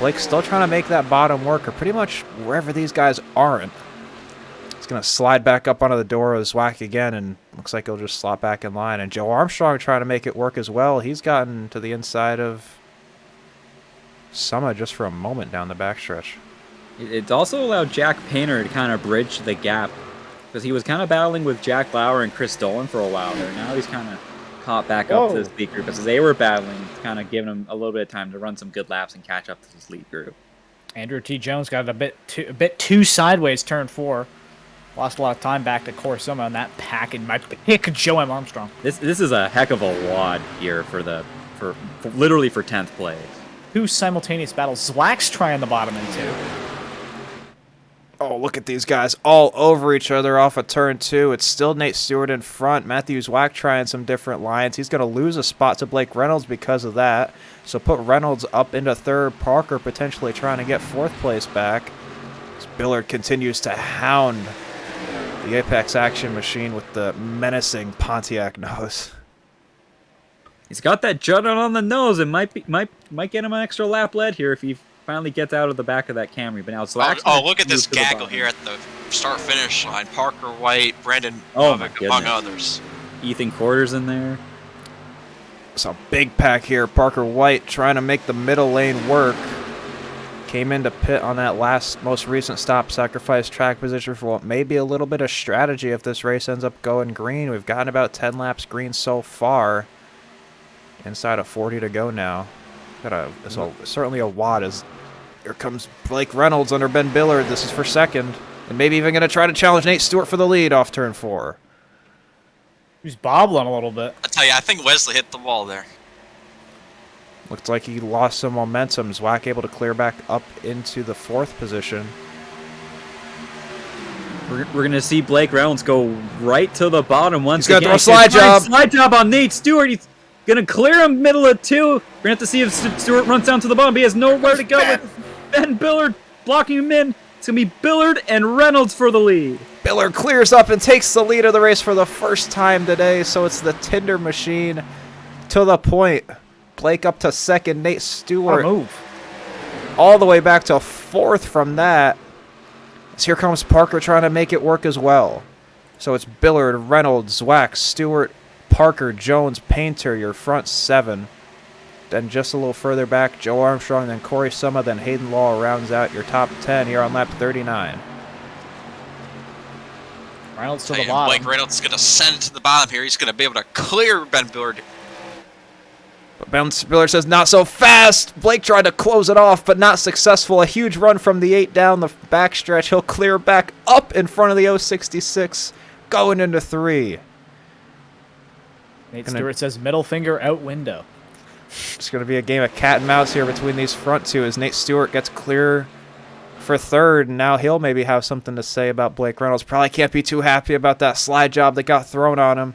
Blake's still trying to make that bottom work, or pretty much wherever these guys aren't. He's going to slide back up onto the door of Zwack again, and looks like he'll just slot back in line. And Joe Armstrong trying to make it work as well. He's gotten to the inside of Summa just for a moment down the backstretch. It's also allowed Jack Painter to kind of bridge the gap, because he was kind of battling with Jack Lauer and Chris Dolan for a while there. Now he's kind of caught back up to this lead group, as they were battling, kind of giving him a little bit of time to run some good laps and catch up to this lead group. Andrew T. Jones got a bit too sideways turn 4. Lost a lot of time back to Corey Summa on that pack, and my pick Joe M. Armstrong. This is a heck of a wad here for literally for 10th place. 2 simultaneous battles. Zwack's trying the bottom in 2. Oh, look at these guys all over each other off of turn 2. It's still Nate Stewart in front. Matthew Zwack trying some different lines. He's going to lose a spot to Blake Reynolds because of that. So put Reynolds up into 3rd. Parker potentially trying to get 4th place back. As Billard continues to hound the Apex Action Machine with the menacing Pontiac nose. He's got that jut on the nose. It might get him an extra lap lead here if he finally gets out of the back of that Camry. But now look at this gaggle here at the start-finish line. Parker White, Brandon Novick, among others. Ethan Quarters in there. So big pack here. Parker White trying to make the middle lane work. Came into pit on that most recent stop, sacrificed track position for what may be a little bit of strategy if this race ends up going green. We've gotten about 10 laps green so far. Inside of 40 to go now. Certainly a wad as here comes Blake Reynolds under Ben Billard. This is for second. And maybe even going to try to challenge Nate Stewart for the lead off turn 4. He's bobbling a little bit. I tell you, I think Wesley hit the wall there. Looks like he lost some momentum. Zwack able to clear back up into the 4th position. We're going to see Blake Reynolds go right to the bottom once again. He's going to throw a slide job. Slide job on Nate Stewart. He's going to clear him middle of 2. We're going to have to see if Stewart runs down to the bottom. He has nowhere to go with Ben Billard blocking him in. It's going to be Billard and Reynolds for the lead. Billard clears up and takes the lead of the race for the first time today. So it's the Tinder machine to the point. Blake up to second. Nate Stewart all the way back to 4th from that. So here comes Parker trying to make it work as well. So it's Billard, Reynolds, Zwack, Stewart, Parker, Jones, Painter, your front 7. Then just a little further back, Joe Armstrong, then Corey Summa, then Hayden Law rounds out your top 10 here on lap 39. Reynolds to the bottom. Blake Reynolds is going to send it to the bottom here. He's going to be able to clear Ben Billard. But Ben Billard says, not so fast. Blake tried to close it off, but not successful. A huge run from the 8 down the backstretch. He'll clear back up in front of the 066, going into 3. Nate Stewart says middle finger out window. It's going to be a game of cat and mouse here between these front 2 as Nate Stewart gets clear for 3rd, and now he'll maybe have something to say about Blake Reynolds. Probably can't be too happy about that slide job that got thrown on him.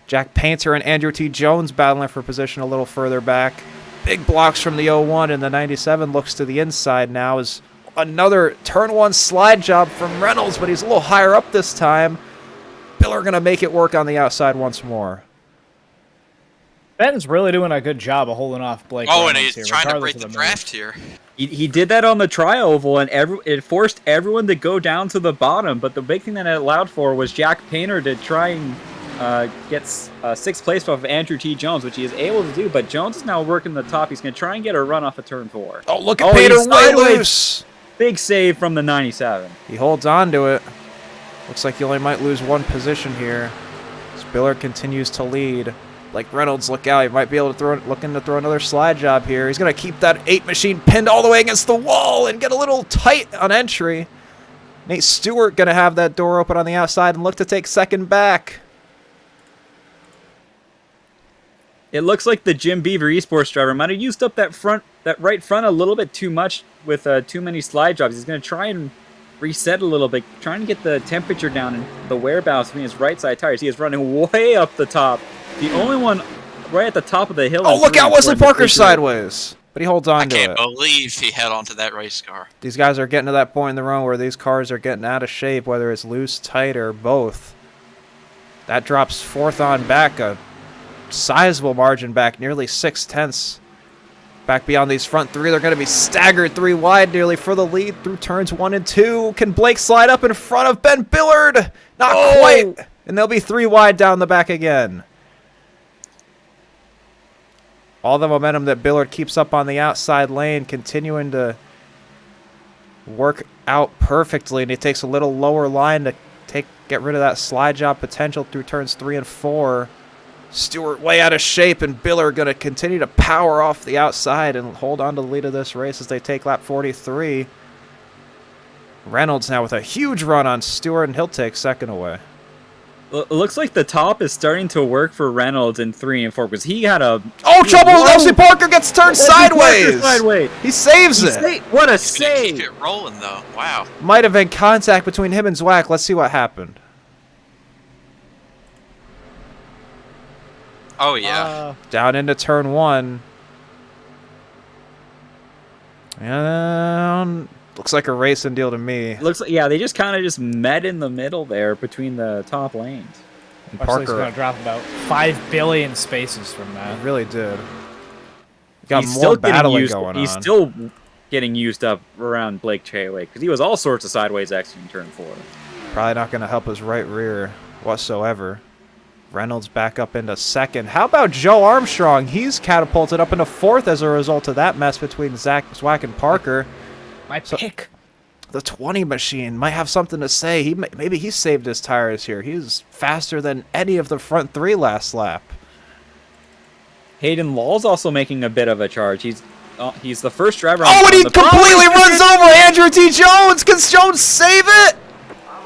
Jack Painter and Andrew T. Jones battling for position a little further back. Big blocks from the 01, and the 97 looks to the inside now as another turn 1 slide job from Reynolds, but he's a little higher up this time. Billard going to make it work on the outside once more. Ben's really doing a good job of holding off Blake Reynolds and he's here, trying to regardless break of the move. draft here. He did that on the tri-oval, and it forced everyone to go down to the bottom. But the big thing that it allowed for was Jack Painter to try and get 6th place off of Andrew T. Jones, which he is able to do. But Jones is now working the top. He's going to try and get a run off of turn 4. Oh, look at Painter way loose. Big save from the 97. He holds on to it. Looks like he only might lose 1 position here. Billard continues to lead. Like Reynolds, look out. He might be able to looking to throw another slide job here. He's going to keep that 8 machine pinned all the way against the wall and get a little tight on entry. Nate Stewart going to have that door open on the outside and look to take second back. It looks like the Jim Beaver Esports driver might have used up that right front a little bit too much with too many slide jobs. He's going to try and reset a little bit, trying to get the temperature down and the wear balance between his right side tires. He is running way up the top. The only one right at the top of the hill. Oh, look out, Wesley Parker sideways. But he holds on to it. I can't believe he held onto that race car. These guys are getting to that point in the run where these cars are getting out of shape, whether it's loose, tight, or both. That drops 4th on back, a sizable margin back, nearly 6/10. Back beyond these front 3, they're going to be staggered 3 wide nearly for the lead through turns 1 and 2. Can Blake slide up in front of Ben Billard? Not quite. And they'll be 3 wide down the back again. All the momentum that Billard keeps up on the outside lane, continuing to work out perfectly, and he takes a little lower line to get rid of that slide job potential through turns 3 and 4. Stewart way out of shape, and Billard going to continue to power off the outside and hold on to the lead of this race as they take lap 43. Reynolds now with a huge run on Stewart, and he'll take second away. It looks like the top is starting to work for Reynolds in 3 and 4 because he had a... Oh, trouble! Wesley Parker gets turned sideways! He saves it! What a He's save! going to keep it rolling, though. Wow. Might have been contact between him and Zwack. Let's see what happened. Oh, yeah. Down into turn 1. And looks like a racing deal to me. Looks like, yeah, they just kind of just met in the middle there between the top lanes. And Parker's Parker going to drop about 5 billion spaces from that. really did. Got He's more still getting battling used, going He's on. still getting used up around Blake Chaywick because he was all sorts of sideways exit in turn 4. Probably not going to help his right rear whatsoever. Reynolds back up into second. How about Joe Armstrong? He's catapulted up into 4th as a result of that mess between Zwack and Parker. My pick. The 20 machine might have something to say. Maybe he saved his tires here. He's faster than any of the front 3 last lap. Hayden Law's also making a bit of a charge. He's the first driver. Oh, and he completely runs over Andrew T. Jones. Can Jones save it?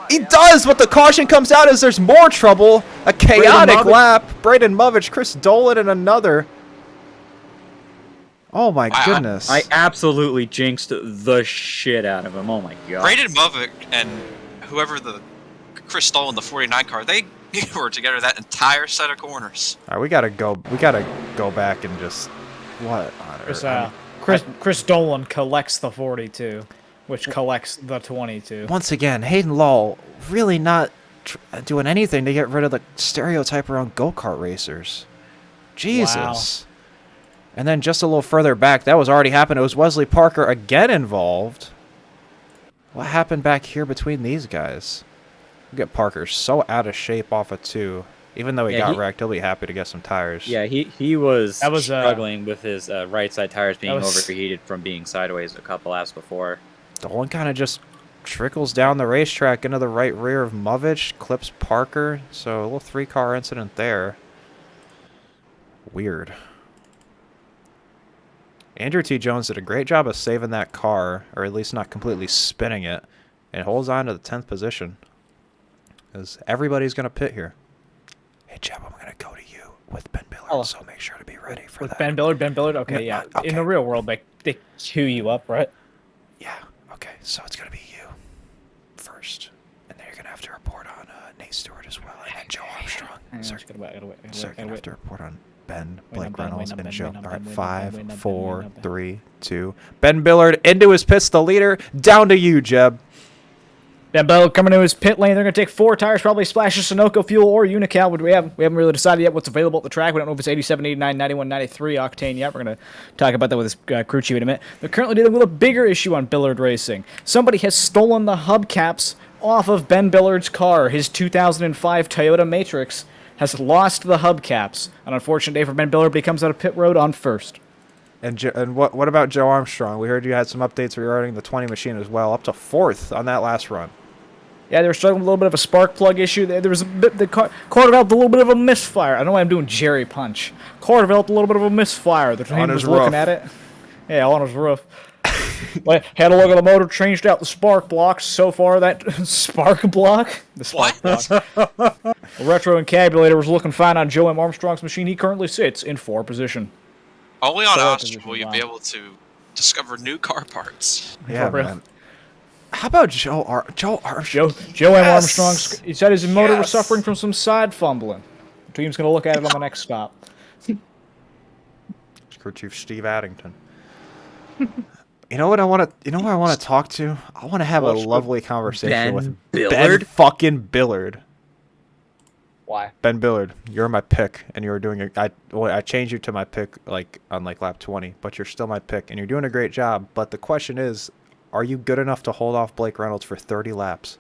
He does, but the caution comes out as there's more trouble. A chaotic lap. Braden Movich, Chris Dolan, and another. Oh my goodness. I absolutely jinxed the shit out of him. Oh my god. Braden Movic and whoever the Chris Stoll in the 49 car, they were together that entire set of corners. All right, we gotta go back and just what on earth? Chris Dolan collects the 42, which collects the 22. Once again, Hayden Law really not doing anything to get rid of the stereotype around go-kart racers. Jesus. Wow. And then just a little further back, that was already happened. It was Wesley Parker again involved. What happened back here between these guys? Look at Parker, so out of shape off of 2. Even though he got wrecked, he'll be happy to get some tires. Yeah, he was struggling with his right side tires being overheated from being sideways a couple laps before. Dolan kind of just trickles down the racetrack into the right rear of Movich, clips Parker. So a little 3-car incident there. Weird. Andrew T. Jones did a great job of saving that car, or at least not completely spinning it, and holds on to the 10th position. Because everybody's going to pit here. Hey, Jeb, I'm going to go to you with Ben Billard, so make sure to be ready for that. Ben Billard? Okay, yeah. Okay. In the real world, they queue you up, right? Yeah, okay. So it's going to be you first. And then you're going to have to report on Nate Stewart as well, and then Joe Armstrong. Sir, you're going to have to report on Ben, Blake Reynolds, and Joe. All right, 5, 4, 3, 2. Ben Billard into his pits, the leader. Down to you, Jeb. Ben Billard coming to his pit lane. They're going to take 4 tires, probably splash of Sunoco fuel or Unical. We haven't really decided yet what's available at the track. We don't know if it's 87, 89, 91, 93 octane yet. We're going to talk about that with his crew chief in a minute. They're currently dealing with a bigger issue on Billard Racing. Somebody has stolen the hubcaps off of Ben Billard's car. His 2005 Toyota Matrix has lost the hubcaps. An unfortunate day for Ben Billard, but he comes out of pit road on first. And what about Joe Armstrong? We heard you had some updates regarding the 20 machine as well, up to 4th on that last run. Yeah, they were struggling with a little bit of a spark plug issue. There was a bit, the car developed a little bit of a misfire. I don't know why I'm doing Jerry Punch. Car developed a little bit of a misfire. The team was looking at it. Yeah, on his roof. Had a look at the motor, changed out the spark blocks. So far, that spark block, the spark block. The retro encabulator was looking fine on Joe M. Armstrong's machine. He currently sits in 4th position. Only on Austria will you be able to discover new car parts. Yeah, man. How about Joe Armstrong? Joe M. Armstrong, he said his motor was suffering from some side fumbling. The team's going to look at it on the next stop. Crew Chief Steve Addington. You know what I want to talk to? I want to have a lovely conversation with Ben fucking Billard. Why? Ben Billard, you're my pick, and you were doing I changed you to my pick on lap 20, but you're still my pick, and you're doing a great job. But the question is, are you good enough to hold off Blake Reynolds for 30 laps?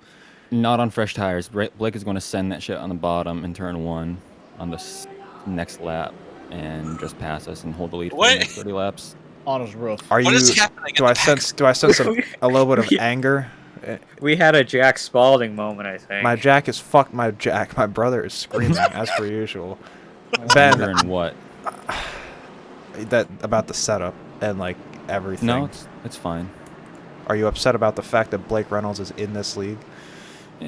Not on fresh tires. Blake is going to send that shit on the bottom in turn 1 on the next lap and just pass us and hold the lead for the next 30 laps. On his roof. What is happening? Do I sense a little bit of anger? We had a Jack Spalding moment, I think. My Jack is fuck my Jack. My brother is screaming as per usual. Ben, and what? That about the setup and everything. No, it's fine. Are you upset about the fact that Blake Reynolds is in this league? Are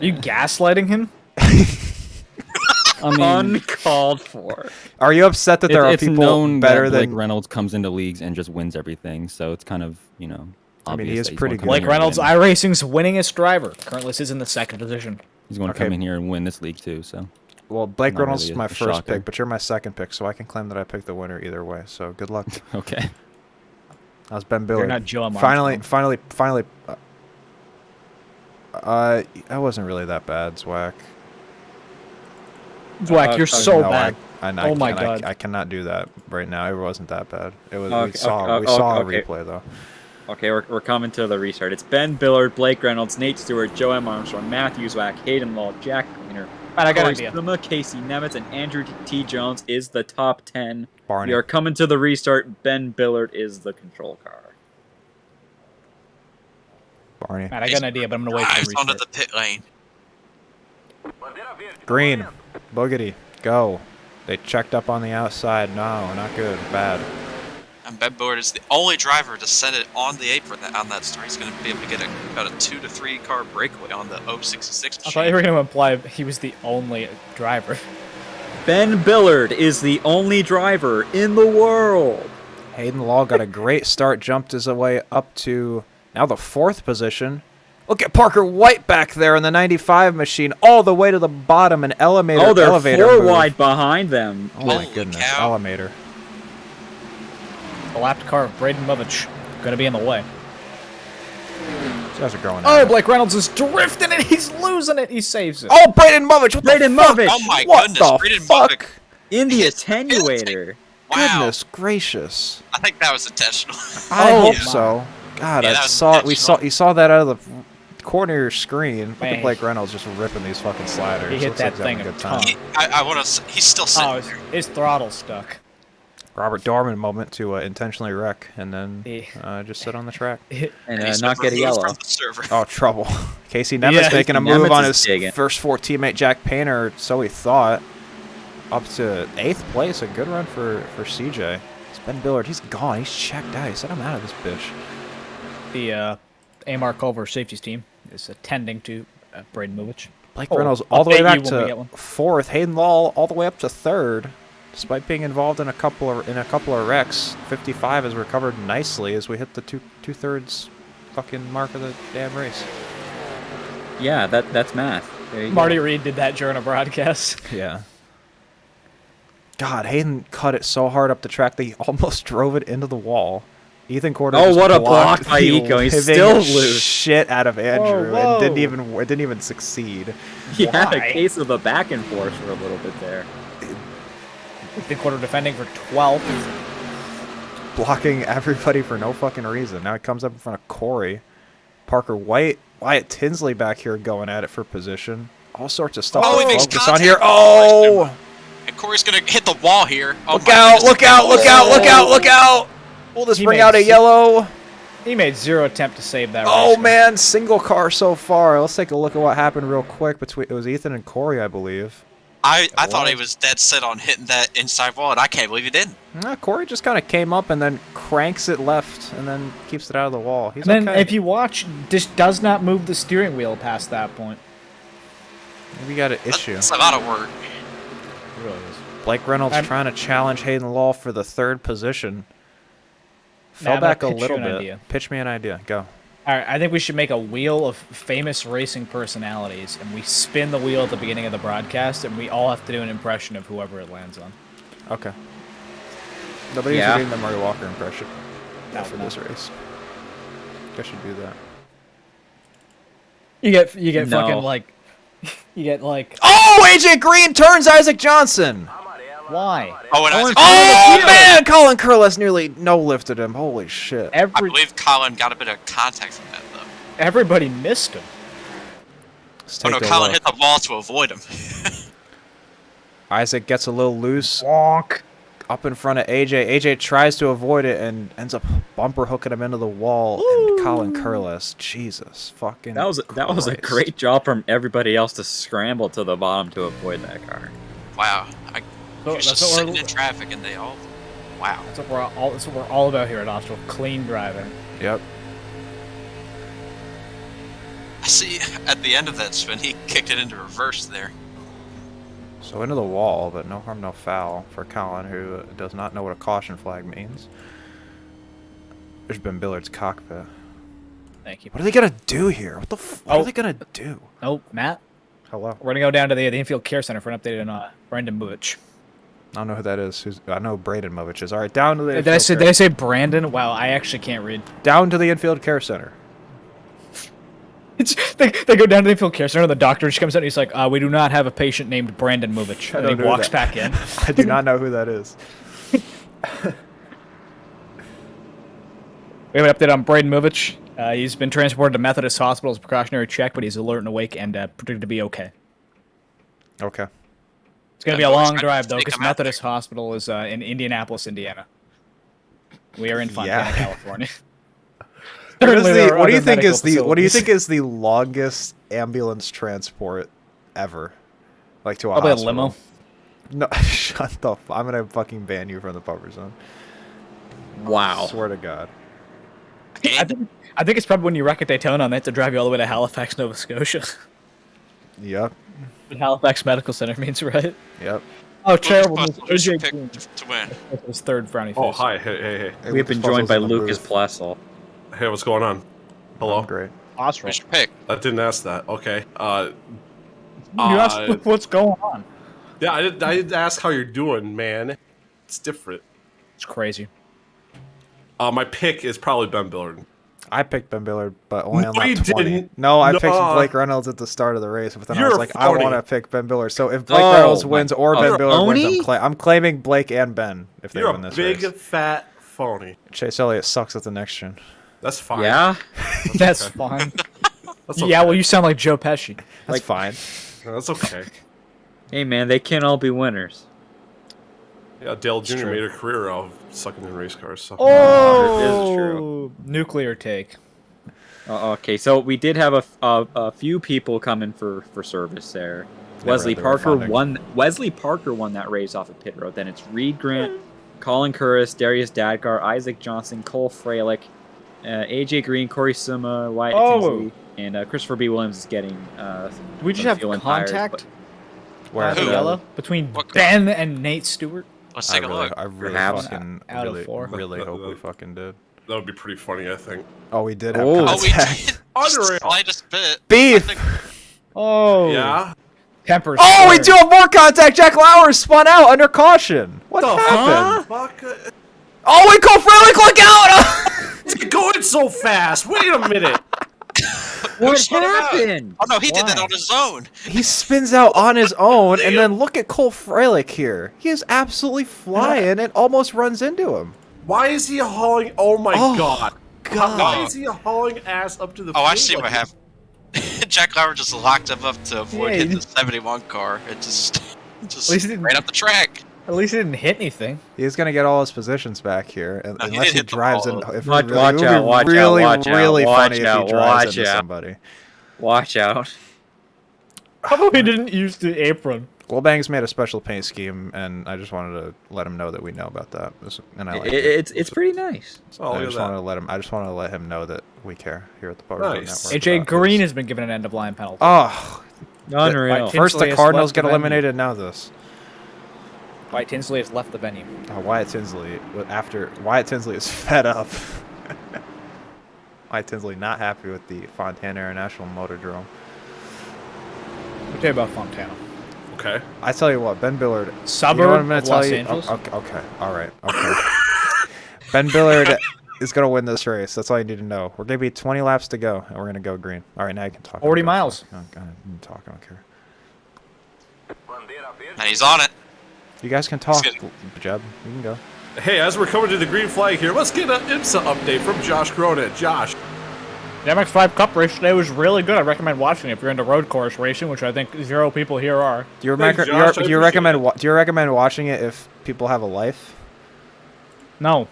you gaslighting him? I mean, uncalled for. Are you upset that there are people known better that than Blake Reynolds comes into leagues and just wins everything? So it's kind of, obvious. I mean, he is pretty good. Blake Reynolds, iRacing's winningest driver, currently sits in the 2nd position. He's going to come in here and win this league too. So. Well, Blake Reynolds really is my first shocker. pick, but you're my second pick, so I can claim that I picked the winner either way. So good luck. Okay. That was Ben Billard. You're not Joe Armstrong. Finally. That wasn't really that bad, Zwack. Zwack, you're so bad. Oh my God. I cannot do that right now. It wasn't that bad. It was. Okay, we saw a replay though. Okay, we're coming to the restart. It's Ben Billard, Blake Reynolds, Nate Stewart, Joe M. Armstrong, Matthew Zwack, Hayden Law, Jack Cleaner, I got an idea. Casey Nemitz, and Andrew T. Jones is the top 10. Barney. We are coming to the restart. Ben Billard is the control car. Barney. Matt, I got an idea, but I'm gonna wait for Drives the onto restart. the pit lane. Green. Boogity. Go. They checked up on the outside. No, not good. Bad. And Ben Bullard is the only driver to set it on the apron on that start. He's going to be able to get about a 2 to 3 car breakaway on the 066 I thought you machine. were gonna imply he was the only driver. Ben Billard is the only driver in the world. Hayden Law got a great start. Jumped his way up to now the 4th position. Look at Parker White back there in the 95 machine, all the way to the bottom. An elevator. Oh, they're elevator 4 move. wide behind them. Oh my Holy goodness. cow. Elevator. The lapped car of Braden Movich gonna be in the way. These guys are going Oh, at it. Blake Reynolds is drifting it. He's losing it. He saves it. Oh, Braden Movich. What Braden the fuck? Movich. Oh my What goodness, the Braden fuck? Movich. In the His attenuator. Wow. Goodness gracious. I think that was intentional. I Oh hope my. so. God, Yeah, I that was saw. We intentional. saw. You saw that out of the corner of your screen. Look Man. at Blake Reynolds just ripping these fucking sliders. He hit Looks that like he's having thing a a good time. ton. I want to. He's still sitting Oh, there. his throttle stuck. Robert Dorman moment to intentionally wreck and then Yeah. just sit on the track. And And he's not get a removed yellow. from the server. Oh, trouble. Casey Nemitz Yeah, making a Casey move Nemitz on is his digging. first 4 teammate Jack Painter, so he thought. Up to 8th place, a good run for CJ. It's Ben Billard, he's gone. He's checked out. He said, I'm out of this bitch. The Amar Culver safeties team is attending to Braden Movich. Blake Oh, Reynolds I'll all the way update back you when we to get one. 4th. Hayden Law all the way up to 3rd, despite being involved in a couple of wrecks. 55 has recovered nicely as we hit the two-thirds fucking mark of the damn race. Yeah, that's math. There you Marty go. Reed did that during a broadcast. Yeah. God, Hayden cut it so hard up the track that he almost drove it into the wall. Ethan Corder. Oh, just what a blocked block by the Eco. He's living still loose. shit out of Andrew Whoa, and whoa. it didn't even succeed. He had Why? a case of the back and forth for a little bit there. The quarter defending for 12th. Blocking everybody for no fucking reason. Now he comes up in front of Corey. Parker White, Wyatt Tinsley back here going at it for position. All sorts of stuff Oh, to he makes focus on contact here. with Oh! And Corey's going to hit the wall here. Oh Look my out, goodness. look out, look out, look out, look out! Will this He bring made out a si- yellow? He made 0 attempt to save that Oh race. man, single car so far. Let's take a look at what happened real quick between it was Ethan and Corey, I believe. I thought he was dead set on hitting that inside wall, and I can't believe he didn't. Corey just kind of came up and then cranks it left and then keeps it out of the wall. He's And then okay. if you watch, this does not move the steering wheel past that point. Maybe got an issue. That's a lot of work. It really is. Blake Reynolds I'm- trying to challenge Hayden Law for the 3rd position. Fell Matt, I'm gonna back a pitch you little an bit. idea. Pitch me an idea. Go. All right, I think we should make a wheel of famous racing personalities, and we spin the wheel at the beginning of the broadcast, and we all have to do an impression of whoever it lands on. Okay. Nobody's Yeah. doing the Murray Walker impression No, for no. this race. I should do that. You get No. fucking like, you get like, Oh, AJ Green turns Isaac Johnson. why? Oh, and Oh, Oh field. man, Colin Curlis nearly no lifted him. Holy shit. I believe Colin got a bit of contact from that, though. Everybody missed him. Let's Oh, no, take a Colin look. hit the wall to avoid him. Isaac gets a little loose Wonk. up in front of AJ. AJ tries to avoid it and ends up bumper hooking him into the wall. And Colin Curlis, Jesus fucking That was a Christ. great job from everybody else to scramble to the bottom to avoid that car. Wow. So He was that's just what sitting we're in traffic, and they all... Wow. that's what we're all about here at Austral. Clean driving. Yep. I see at the end of that spin, he kicked it into reverse there. So into the wall, but no harm, no foul for Colin, who does not know what a caution flag means. There's Ben Billard's cockpit. Thank you. What are they gonna do here? What the? What Oh. are they gonna do? Oh, Matt, Hello. we're gonna go down to the infield care center for an update on Brandon Movich. I don't know who that is. I know Braden Movich is. All right, down to the. Did I infield say care- Brandon? Wow, I actually can't read. Down to the infield care center. They go down to the infield care center, and the doctor just comes out and he's like, "We do not have a patient named Brandon Movich." And don't he know walks that. back in. I do not know who that is. We have an update on Braden Movich. He's been transported to Methodist Hospital as a precautionary check, but he's alert and awake and predicted to be okay. Okay. It's going to be Yeah, a we're long trying to drive, though, take because him out Methodist Hospital is in Indianapolis, Indiana. We are in Fontana, Yeah. California. Certainly there are What do you other think medical is the what do you facilities. think is the longest ambulance transport ever? Like to a Probably a hospital? limo. No, shut the. I'm gonna fucking ban you from the buffer zone. Wow. Swear to God. I think it's probably when you wreck at Daytona and they have to drive you all the way to Halifax, Nova Scotia. Yep. Halifax Medical Center means, right? Yep. Oh, terrible. Lucas Puzzle, who's your AJ pick Green. to win? His third frowny face. Oh, hi. Hey. Hey, We have Lucas been joined Puzzle's by in the Lucas booth. Plessel. Hey, what's going on? Hello? I'm great. Osral. Who's your pick? I didn't ask that. Okay. You asked what's going on. Yeah, I didn't ask how you're doing, man. It's different. It's crazy. My pick is probably Ben Billard. I picked Ben Billard, but only on No, you lap 20. didn't. No, I picked Nuh-uh. Blake Reynolds at the start of the race, but then I You're was like, I phony. want to pick Ben Billard. So if Blake Oh Reynolds my wins or God. Ben You're Billard wins, phony? I'm claiming Blake and Ben if they You're win a this big, race. fat phony. Chase Elliott sucks at the next gen. That's fine. Yeah? That's okay. fine. That's okay. Yeah, well, you sound like Joe Pesci. That's fine. That's okay. Hey, man, they can't all be winners. Yeah, Dale Jr. true. made a career out of sucking in race cars. So. This is true. Nuclear take. Okay, so we did have a few people coming for service there. They Wesley were Parker funding. won. Wesley Parker won that race off of pit road. Then it's Reed Grant, Colin Curris, Darius Dadgar, Isaac Johnson, Cole Freilich, AJ Green, Corey Suma, Wyatt Tinsley, and Christopher B. Williams is getting. Do we just some have fuel and tires, contact? Where Who? Yellow between What Ben and Nate Stewart. Let's take a look. I really Perhaps. fucking Out of really, 4. really hope we fucking did. That would be pretty funny, I think. Oh, we did have Oh. Oh, we contact. did. Just the Unreal. slightest bit. Beef! I think- Oh. Yeah? Tempers. Oh, we do flared. have more contact. Jack Lauer spun out under caution. What The happened? fuck? Oh, we call Freilich, look out! It's going so fast. Wait a minute. What spun him out? happened? Oh no, he did that Why? on his own. He spins out on his own, and then look at Cole Freilich here. He is absolutely flying and almost runs into him. Why is he hauling? Oh my Oh, god. God. Why is he hauling ass up to the Oh, I field see like what this? happened. Jack Lauer just locked him up to avoid Yeah, hitting he- the 71 car. It just At least he didn't- ran up the track. At least he didn't hit anything. He's gonna get all his positions back here, No, he unless didn't he hit the drives in. ball. If Watch- it would watch be out, watch out, really, watch out, really watch funny if out, he drives watch into out. somebody. Watch out. How about we didn't use the apron? Wellbang's made a special paint scheme, and I just wanted to let him know that we know about that. And I like it. It's pretty nice. Oh, I look just at wanted that. to let him. I just wanted to let him know that we care here at the Butterfield Nice. Network. AJ about Green this. has been given an end of line penalty. Oh, Unreal. Like, first Tinsley the has Cardinals left get the venue. eliminated. Now this. Wyatt Tinsley has left the venue. Wyatt Tinsley. After Wyatt Tinsley is fed up. Wyatt Tinsley not happy with the Fontana International Motordrome. Let me tell you about Fontana. Okay. I tell you what, Ben Billard. You know what Suburb I'm gonna of tell Los you? Angeles. Okay. All right. Okay. Ben Billard is gonna win this race. That's all you need to know. We're gonna be 20 laps to go, and we're gonna go green. All right, now you can talk. 40 miles. Oh, God, you can talk. I don't care. And he's on it. You guys can talk, He's Jeb. You can go. Hey, as we're coming to the green flag here, let's get an IMSA update from Josh Cronin. Josh. The MX5 Cup race today was really good. I recommend watching it if you're into road course racing, which I think 0 people here are. Do you, Thanks, do Josh, I you appreciate recommend? it. Do you recommend watching it if people have a life? No.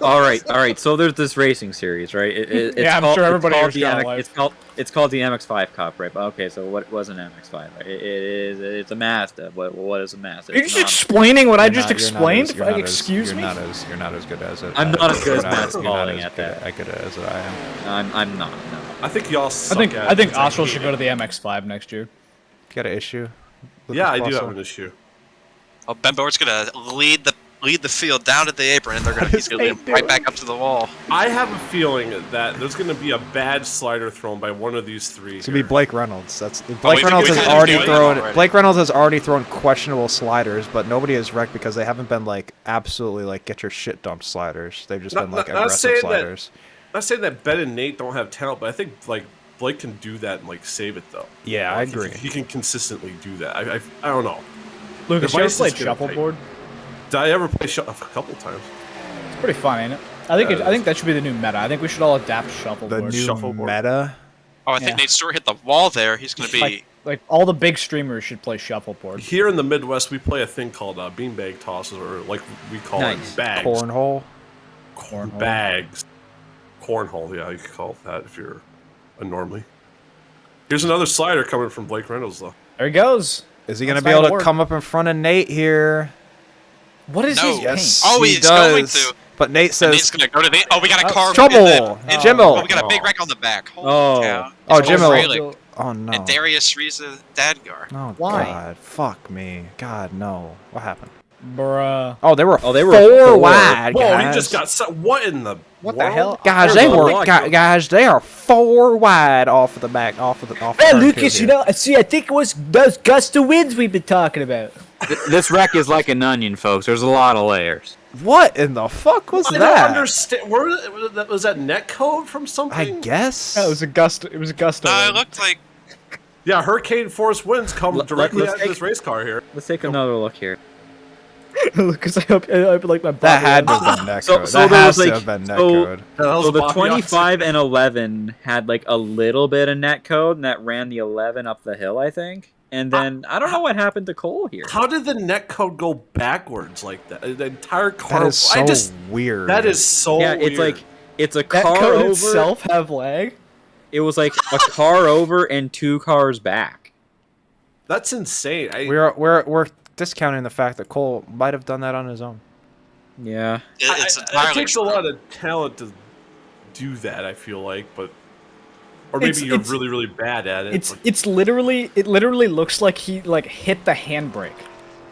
All right. So there's this racing series, right? It's Yeah, I'm called, sure everybody it's called here's got a the life. it's called the MX5 Cup, right? Okay, so what was an MX5? Right? It's a Mazda. What is a Mazda? Are you It's just not- explaining what I You're just not- you're not explained? as- you're not as- Excuse me? You're not as good as it. I'm not as good as you're Matt's you're calling as at good that. I could as I am. I'm not. No. I think y'all I suck think at I think it. Austral should go to the MX5 next year. You got an issue? with Yeah, this I do muscle? have an issue. Oh, Ben Billard's gonna lead the field down to the apron, and he's gonna lead him right back up to the wall. I have a feeling that there's going to be a bad slider thrown by one of these three. It's gonna be here. Blake Reynolds. That's we Blake Reynolds did has it already already. thrown. Already. Blake Reynolds has already thrown questionable sliders, but nobody has wrecked because they haven't been like absolutely like get your shit dumped sliders. They've just been like Not aggressive saying sliders. I'm not saying that Ben and Nate don't have talent, but I think like Blake can do that and like save it though. Yeah, I Like, agree. He can consistently do that. I don't know. Lucas, The you ever vice is played gonna shuffleboard? Did I ever play a couple times? It's pretty fun, ain't it? I think that should be the new meta. I think we should all adapt The shuffleboard. new Shuffleboard. meta. Oh, I think Yeah. Nate Stewart hit the wall there. He's gonna be. Like all the big streamers should play shuffleboard. Here in the Midwest, we play a thing called beanbag tosses, or like we call Nice. it bags. Cornhole. Cornhole. Bags. cornhole. Yeah, you could call it that if you're a normie. Here's another slider coming from Blake Reynolds, though. There he goes. Is he going to That's be able to work. come up in front of Nate here? What is his Yes. paint? Oh, he he's going does. to. But Nate And says, Nate's gonna go to the. Oh, we got a car. trouble. Jimmel. Oh, we got a big wreck on the back. Holy Oh. cow. Oh, It's Jimmel. Fralick oh, no. And Darius Riza Dadgar. Oh, Why? God. Fuck me. God, no. What happened? Bruh. Oh, they were were four four. wide, Whoa, guys. he just got what in the What world? the hell? Guys, There's they a were lot. guys. They are 4 wide off of the back, off of the. Hey, turn two Lucas, you here. know, see, I think it was those gust of winds we've been talking about. This wreck is like an onion, folks. There's a lot of layers. What in the fuck was I that? don't understand. Was that net code from something? I guess. No, it was a gust. It was a gust of No, it wind. looked like. Yeah, hurricane force winds come directly let's out of this race car here. Let's take another look here. Lucas, I hope like my That body had to lands. have been net So- code. so that there has was, to like- have been net so- code. So the 25 and 11 had like a little bit of net code, and that ran the 11 up the hill, I think. And then I don't know what happened to Cole here. How did the net code go backwards like that? The entire car. That is so weird. That is so. Yeah, it's weird. like it's a That car code over. itself have lag. It was like a car over and 2 cars back. That's insane. We're discounting the fact that Cole might have done that on his own. Yeah. It's it entirely. takes a lot of talent to do that. I feel like, but or maybe you're it's- really really bad at it. but- It literally looks like he like hit the handbrake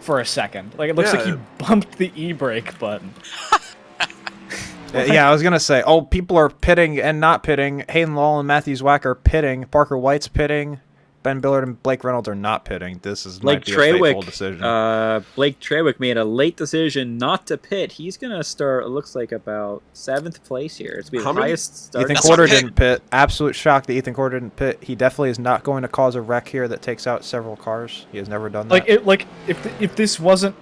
for a second. Like it looks like he Yeah. bumped the e-brake button. Yeah, I was gonna say. Oh, people are pitting and not pitting. Hayden Law and Matthew Zwack are pitting. Parker White's pitting. Ben Billard and Blake Reynolds are not pitting. This is Blake might be a fateful Trawick, decision. Blake Trawick made a late decision not to pit. He's gonna start. It looks like about 7th place here. It's gonna be How the many- highest start. Ethan That's Corder okay. didn't pit. Absolute shock that Ethan Corder didn't pit. He definitely is not going to cause a wreck here that takes out several cars. He has never done that. If this wasn't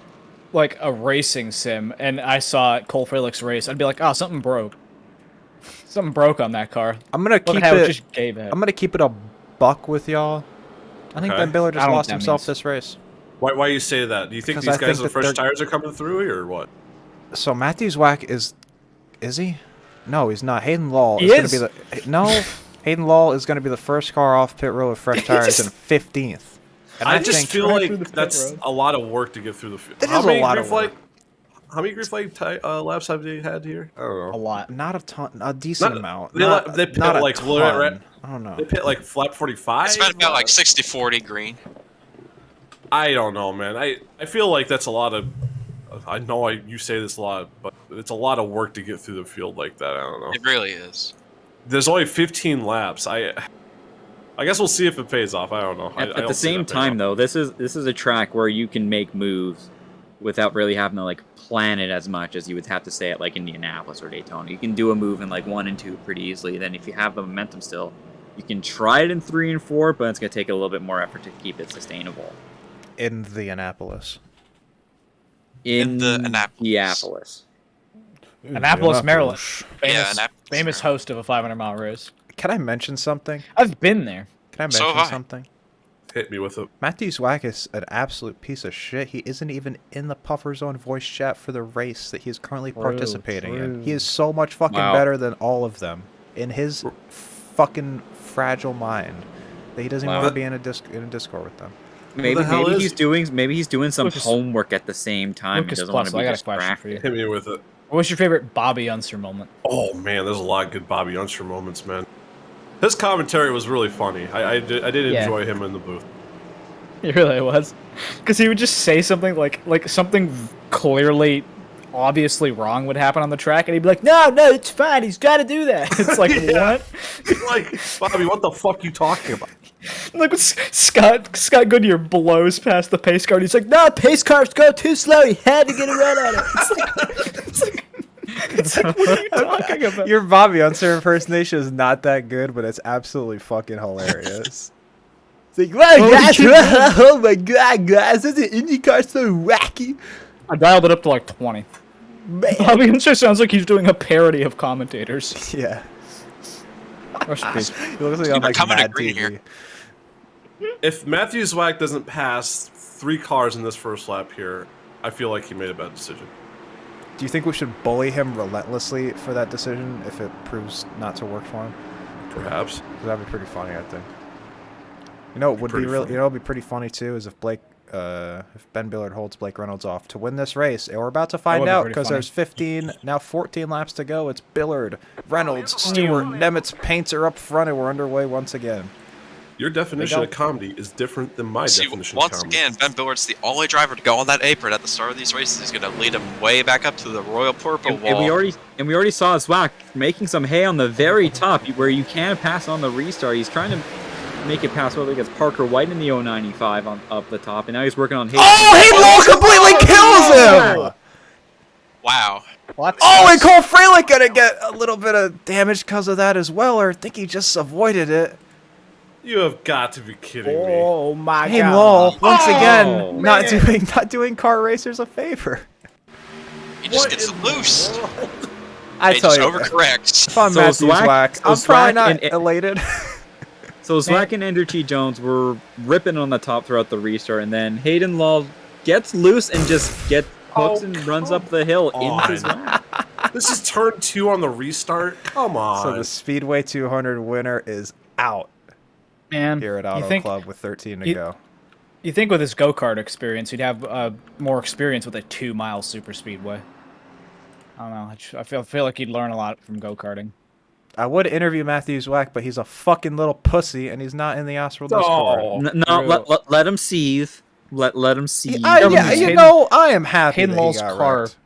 like a racing sim and I saw Cole Frelick's race, I'd be like, oh, something broke. Something broke on that car. I'm gonna Look keep how it it. just gave out. I'm gonna keep it a buck with y'all. I think Okay. Ben Billard I just don't know lost what that himself means. this race. why you say that? Do you think Because these I guys think the that fresh they're- tires are coming through here or what? So Matthew Zwack is he? No, he's not. Hayden Law He is going is. to be the no. Hayden Law is going to be the first car off pit road with fresh tires in 15th. And I just think feel right through the like pit that's road. a lot of work to get through the field. It is a lot of flag? work. How many green flag laps have they had here? I don't a know. lot. not a ton, a decent Not- amount. they pit not a like ton. right- I don't know. They pit like flap 45. It's been about like 60-40 green. I don't know, man. I feel like that's a lot of. I know you say this a lot, but it's a lot of work to get through the field like that. I don't know. It really is. There's only 15 laps. I guess we'll see if it pays off. I don't know. At the same time, though, this is a track where you can make moves without really having to like plan it as much as you would have to say at like Indianapolis or Daytona. You can do a move in like 1 and 2 pretty easily. Then if you have the momentum still, you can try it in 3 and 4, but it's gonna take a little bit more effort to keep it sustainable. In the Annapolis. In the Annapolis. Indianapolis. Annapolis, Maryland. Yeah, Famous, Annapolis, famous host of a 500-mile race. Can I mention something? I've been there. Can I So mention have I. something? Hit me with it. Matthew Zwack is an absolute piece of shit. He isn't even in the Puffer Zone voice chat for the race that he is currently participating in. He is so much fucking Wow. better than all of them in his fucking fragile mind that he doesn't even Wow. want to be in a Discord with them. Maybe the hell is maybe he's doing some Lucas- homework at the same time. Lucas He doesn't want Plus, to be I got a question for distracted. you. Hit me with it. What's your favorite Bobby Unser moment? Oh man, there's a lot of good Bobby Unser moments, man. His commentary was really funny. I did Yeah. enjoy him in the booth. It really was. Because he would just say something like something clearly, obviously wrong would happen on the track, and he'd be like, no, it's fine, he's got to do that. It's like, Yeah. what? Like, Bobby, what the fuck you talking about? Like when Scott Goodyear blows past the pace car, and he's like, no, pace cars go too slow, he had to get a run at it. It's like, what are you talking about? Your Bobby Unser impersonation is not that good, but it's absolutely fucking hilarious. It's like, wow, guys, oh my god, guys, isn't IndyCar so wacky? I dialed it up to like 20. Man. Bobby Unser sounds like he's doing a parody of commentators. Yeah. Rest in peace. He looks like on You're like coming to Mad green TV. here. If Matthew Zwack doesn't pass 3 cars in this first lap here, I feel like he made a bad decision. Do you think we should bully him relentlessly for that decision if it proves not to work for him? Perhaps. 'Cause that'd be pretty funny, I think. You know, it would be Pretty real. funny. You know, it'd be pretty funny too, is if Ben Billard holds Blake Reynolds off to win this race, and we're about to find would be out pretty because funny. there's 14 laps to go. It's Billard, Reynolds, Stewart, Nemitz, Painter up front, and we're underway once again. Your definition They of comedy is different than my See, definition of once comedy. again, Ben Billard's the only driver to go on that apron at the start of these races. He's going to lead him way back up to the Royal Purple And Wall. we already saw Zwack making some hay on the very top where you can pass on the restart. He's trying to make it past whether against Parker White in the 095 on up the top, and now he's working on hay. Oh, Hayden Law completely kills him! Wow. Oh, and Cole Freilich gonna get a little bit of damage because of that as well, or I think he just avoided it. You have got to be kidding me. Oh my Hayden god. Law, once Oh, again, man. not doing car racers a favor. He just What gets in loose. the world? I He tell just you, overcorrects. if I'm So Matthews Zwack- Whack, so I'm probably Zwack not and- elated. So Zwack and Andrew T. Jones were ripping on the top throughout the restart, and then Hayden Law gets loose and just hooks and runs up the hill into on. Zwack. This is turn 2 on the restart. Come on. So the Speedway 200 winner is out Man, here at you Auto think Club with 13 to you- go. you think with his go-kart experience, he'd have more experience with a 2-mile super speedway. I don't know. I feel like he'd learn a lot from go-karting. I would interview Matthews Whack, but he's a fucking little pussy, and he's not in the OSRL Discord. Oh, No, let him seethe. Let him seethe. Yeah, you know, I am happy Hayden that he Law's got car. wrecked.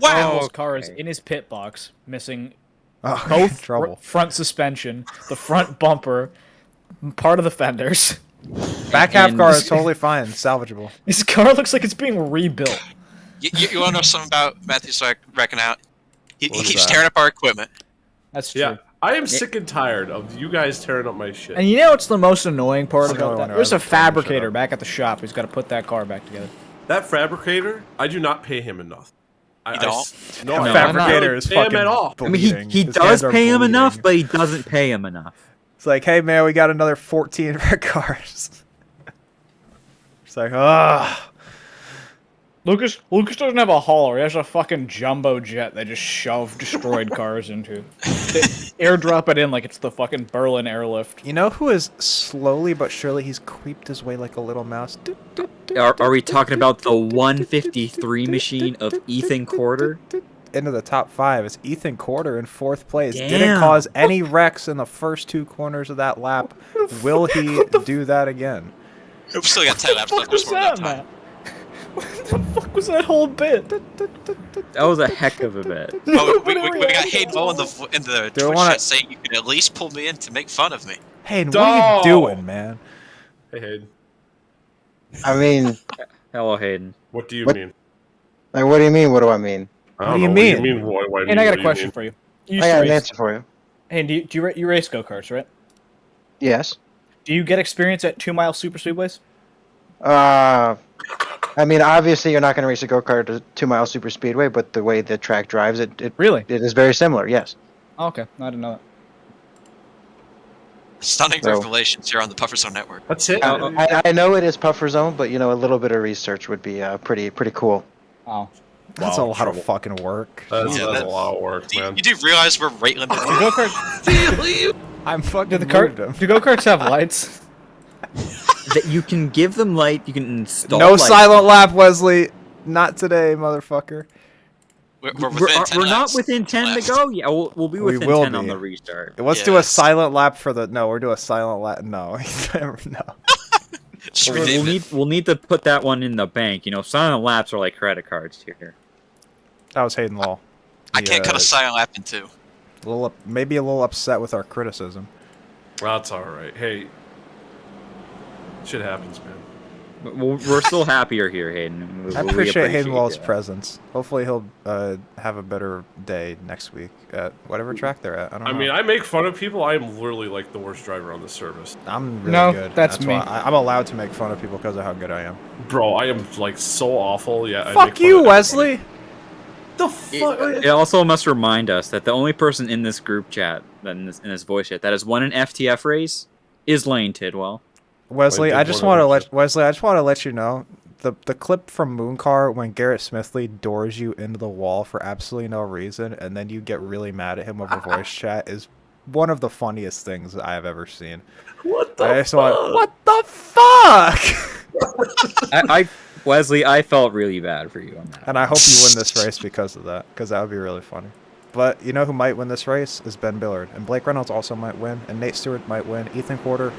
Wow. His car is in his pit box, missing Oh, both trouble. front suspension, the front bumper, part of the fenders. Back half and- car is totally fine, salvageable. His car looks like it's being rebuilt. You want to know something about Matthew wrecking out? He What is keeps that? tearing up our equipment. That's true. yeah. I am sick and tired of you guys tearing up my shit. And you know what's the most annoying part It's the only about one that? who There's a hasn't told me to shut fabricator up. back at the shop who's got to put that car back together. That fabricator, I do not pay him enough. You don't? No, No, I Fabricator don't is pay him fucking at all. I mean, he bleeding. His does hands are pay him bleeding. enough, but he doesn't pay him enough. It's like, hey man, we got another 14 red cars. It's like, ah. Lucas doesn't have a hauler. He has a fucking jumbo jet they just shove destroyed cars into. They airdrop it in like it's the fucking Berlin airlift. You know who is slowly but surely he's creeped his way like a little mouse? Are we talking about the 153 machine of Ethan Quarter? Into the top 5. It's Ethan Quarter in 4th place. Didn't Damn. cause any wrecks in the first 2 corners of that lap. Will he do that again? We've still got 10 laps left. There's more than time. What the fuck was that whole bit? That was a heck of a bet. Oh, we got Hayden Lowe in the Do I Twitch wanna- chat saying you could at least pull me in to make fun of me. Hey, what are you No. doing, man? Hey, Hayden, I mean, Hello, Hayden. what do you What? mean? like, what do you mean? What do I mean? I What don't do you know. mean? What do you mean? What And I got what a do question mean? for you. I You used to got an race. answer for you. Hey, you race go-karts, right? Yes. Do you get experience at 2-mile super speedways? I mean, obviously, you're not going to race a go-kart at a 2-mile super speedway, but the way the track drives it Really? is very similar. Yes. Oh, okay, I didn't know that. Stunning So- revelations here on the Puffer Zone Network. That's it. I know it is puffer zone, but you know, a little bit of research would be pretty cool. Oh. That's Wow, a lot trouble. of fucking work. That's, Yeah, that's that- a lot of work, Do you, man. you do realize we're right in Do the go-karts, I'm fucking do the moved him. do go-karts have lights? That you can give them light, you can install No light. silent lap, Wesley. Not today, motherfucker. We're We're, within 10 we're not laps within 10 left. to go. Yeah, we'll be We within will 10 on be. the restart. Let's do a Yes. silent lap for the. No, we're doing a silent lap. No, no. Just We'll rename it. need to put that one in the bank. You know, silent laps are like credit cards here. That was Hayden Law. I He, can't cut a silent lap in two. Maybe a little upset with our criticism. That's all right. Hey, shit happens, man. But we're still happier here, Hayden. I appreciate Hayden Law's that. presence. Hopefully, he'll have a better day next week at whatever track they're at. I don't know. I mean, I make fun of people. I am literally like the worst driver on the service. I'm really No, good. that's me. why I'm allowed to make fun of people because of how good I am. Bro, I am like so awful. Yeah. I make Fuck fun you, of Wesley. The fuck? It also must remind us that the only person in this group chat, that in this voice chat, that has won an FTF race is Lane Tidwell. Wesley, did I just one want of to them let Wesley. I just want to let you know the clip from Moon Car when Garrett Smithley doors you into the wall for absolutely no reason, and then you get really mad at him over voice chat is one of the funniest things I have ever seen. What the What the fuck? Wesley, I felt really bad for you on that. And I hope you win this race because of that, because that would be really funny. But you know who might win this race is Ben Billard, and Blake Reynolds also might win, and Nate Stewart might win. Ethan Quarter,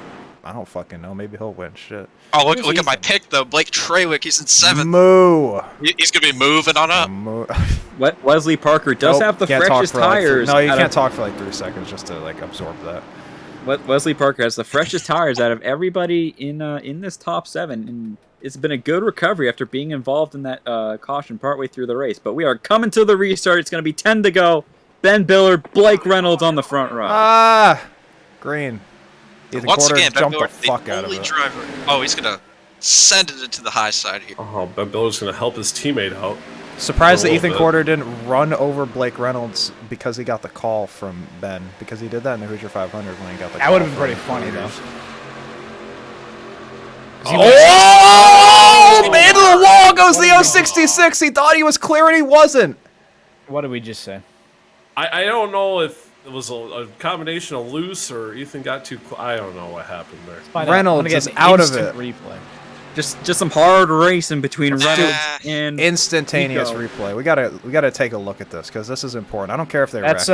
I don't fucking know. Maybe he'll win. Shit. Oh, look at my pick though. Blake Traywick, he's in 7th. Moo. He's gonna be moving on up. Wesley Parker does have the freshest tires. No, you can't talk for like 3 seconds just to like absorb that. Wesley Parker has the freshest tires out of everybody in this top 7, and it's been a good recovery after being involved in that caution partway through the race. But we are coming to the restart. It's going to be 10 to go. Ben Billard, Blake Reynolds on the front row. Green. Ethan Once Quarter again, Ben jumped Billard, the fuck out of it. driver. Oh, he's gonna send it into the high side here. Oh, Ben Billard's going to help his teammate out. Surprised that A little Ethan bit. Quarter didn't run over Blake Reynolds because he got the call from Ben, because he did that in the Hoosier 500 when he got the call. That would have been from pretty funny, though. Oh! Into the wall goes the 066. He thought he was clear and he wasn't. What did we just say? I don't know if it was a combination of loose or Ethan got too I don't know what happened there. Find out. Reynolds I'm gonna get is an out of instant it. Replay. Just some hard racing between Reynolds and Instantaneous Nico. replay. We gotta take a look at this because this is important. I don't care if they wreck.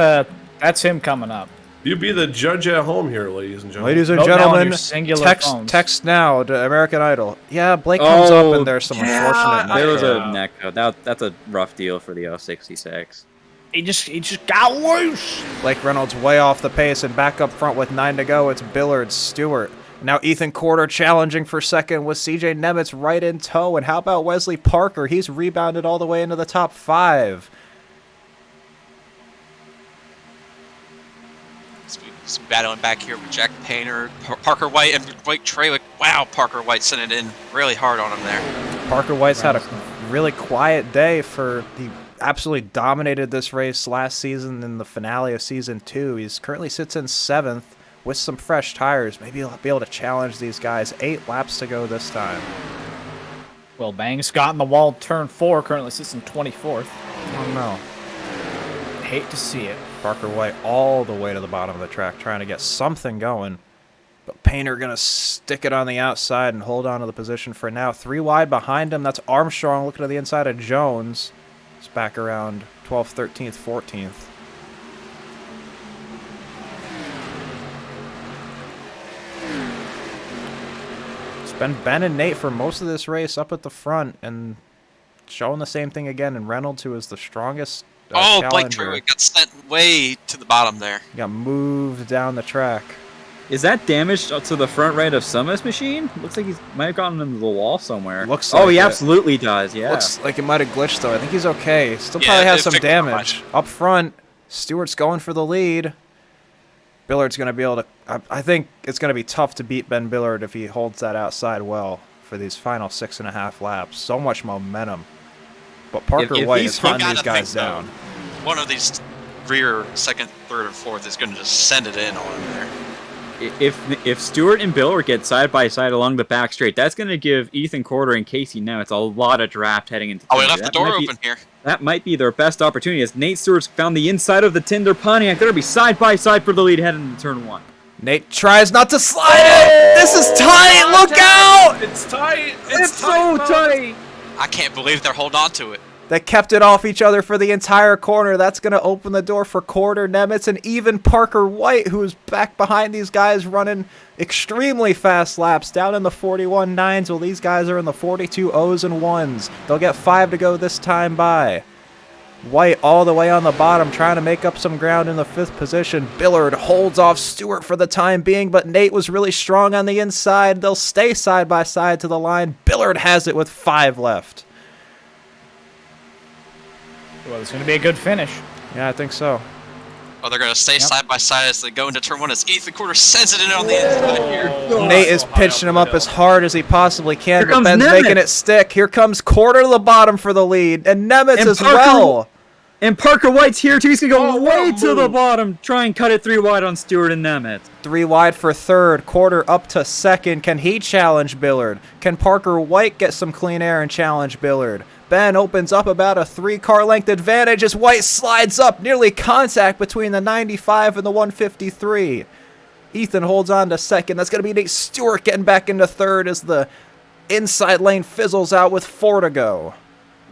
That's him coming up. You be the judge at home here, ladies and gentlemen. Ladies and Note down on gentlemen, your singular phones. text now to American Idol. Yeah, Blake comes up and there's some unfortunate. There was neck a neck code. That's a rough deal for the 066. He just got loose. Blake Reynolds way off the pace and back up front with 9 to go. It's Billard, Stewart. Now Ethan Quarter challenging for second with CJ Nemitz right in tow. And how about Wesley Parker? He's rebounded all the way into the top 5. He's battling back here with Jack Painter, Parker White, and Blake Traywick. Wow, Parker White sent it in really hard on him there. Parker White's had a really quiet day he absolutely dominated this race last season in the finale of season 2. He's currently sits in 7th with some fresh tires. Maybe he'll be able to challenge these guys. 8 laps to go this time. Well, bang, Scott in the wall, turn 4, currently sits in 24th. Oh no. Hate to see it. Parker White all the way to the bottom of the track trying to get something going. But Painter going to stick it on the outside and hold on to the position for now. 3 wide behind him. That's Armstrong looking to the inside of Jones. It's back around 12th, 13th, 14th. It's been Ben and Nate for most of this race up at the front and showing the same thing again. And Reynolds, who is the strongest Blake challenger, Traywick got sent way to the bottom there. got moved down the track. Is that damage to the front right of Summit's machine? Looks like he might have gotten into the wall somewhere. Looks oh, like he it. absolutely does. Yeah. Looks like it might have glitched, though. I think he's okay. Still Yeah, probably has it some fixed it damage. Up front, Stewart's going for the lead. Billard's going to be able to... I think it's going to be tough to beat Ben Billard if he holds that outside well for these final 6.5 laps. So much momentum. But Parker If White he's is hunting gotta these guys think, though, down. One of these rear, second, third, or fourth is going to just send it in on him there. If Stewart and Billard get side by side along the back straight, that's going to give Ethan Quarter and Casey Nemitz a lot of draft heading into. Oh, we Tinder. left the door open here. That might be their best opportunity, as Nate Stewart's found the inside of the Tinder Pontiac. They're going to be side by side for the lead heading into turn 1. Nate tries not to slide it. This is tight. Look out. It's tight. It's so tight. I can't believe they're holding on to it. They kept it off each other for the entire corner. That's going to open the door for Quarter, Nemitz, and even Parker White, who is back behind these guys running extremely fast laps down in the 41.9s. Well, these guys are in the 42 O's and 1s. They'll get 5 to go this time by. White all the way on the bottom trying to make up some ground in the 5th position. Billard holds off Stewart for the time being, but Nate was really strong on the inside. They'll stay side by side to the line. Billard has it with 5 left. Well, it's going to be a good finish. Yeah, I think so. Oh, they're going to stay side by side as they go into turn 1 as Ethan Quarter sends it in on the inside here. Nate is pitching him up as hard as he possibly can, Here but comes Ben's Nemitz. making it stick. Here comes Quarter to the bottom for the lead, and Nemitz And as Parker- well. And Parker White's here too. He's gonna go Oh, way what a to the move. bottom. Try and cut it 3 wide on Stewart and Nemeth. 3 wide for third. Quarter up to second. Can he challenge Billard? Can Parker White get some clean air and challenge Billard? Ben opens up about a 3-car length advantage as White slides up. Nearly contact between the 95 and the 153. Ethan holds on to second. That's going to be Nate Stewart getting back into third as the inside lane fizzles out with 4 to go.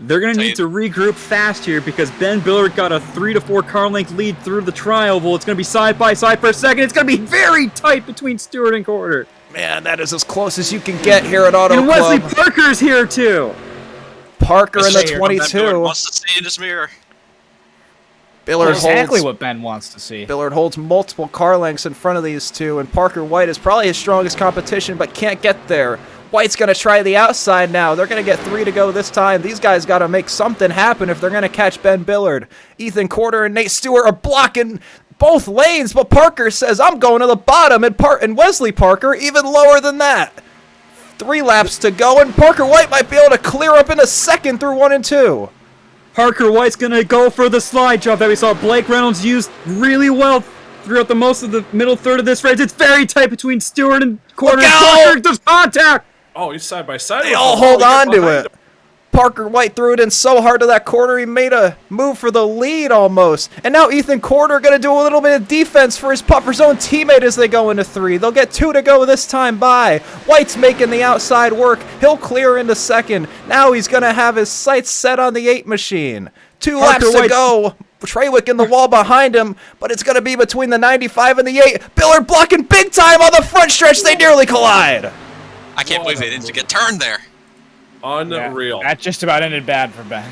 They're going to need to regroup fast here because Ben Billard got a 3 to 4 car length lead through the tri-oval. It's going to be side by side for a second. It's going to be very tight between Stewart and Quarter. Man, that is as close as you can get here at Auto And Club. Wesley Parker's here too. Parker in the Let's see what Ben Billard 22. wants to see in his mirror. Billard Exactly holds, what Ben wants to see. Billard holds multiple car lengths in front of these two, and Parker White is probably his strongest competition, but can't get there. White's going to try the outside now. They're going to get 3 to go this time. These guys got to make something happen if they're going to catch Ben Billard. Ethan Quarter and Nate Stewart are blocking both lanes, but Parker says, I'm going to the bottom, and Wesley Parker even lower than that. 3 laps to go, and Parker White might be able to clear up in a second through 1 and 2. Parker White's going to go for the slide job that we saw Blake Reynolds use really well throughout the most of the middle third of this race. It's very tight between Stewart and Quarter. Look out! Parker does contact. Oh, he's side by side. They all hold on to it. Parker White threw it in so hard to that corner, he made a move for the lead almost. And now Ethan Quarter going to do a little bit of defense for his Puffer's own teammate as they go into 3. They'll get 2 to go this time by. White's making the outside work. He'll clear into second. Now he's going to have his sights set on the 8 machine. 2 Parker laps to White- go. Treywick in the wall behind him, but it's going to be between the 95 and the 8. Billard blocking big time on the front stretch. They nearly collide. I can't believe they didn't get turned there. Unreal. That just about ended bad for Ben.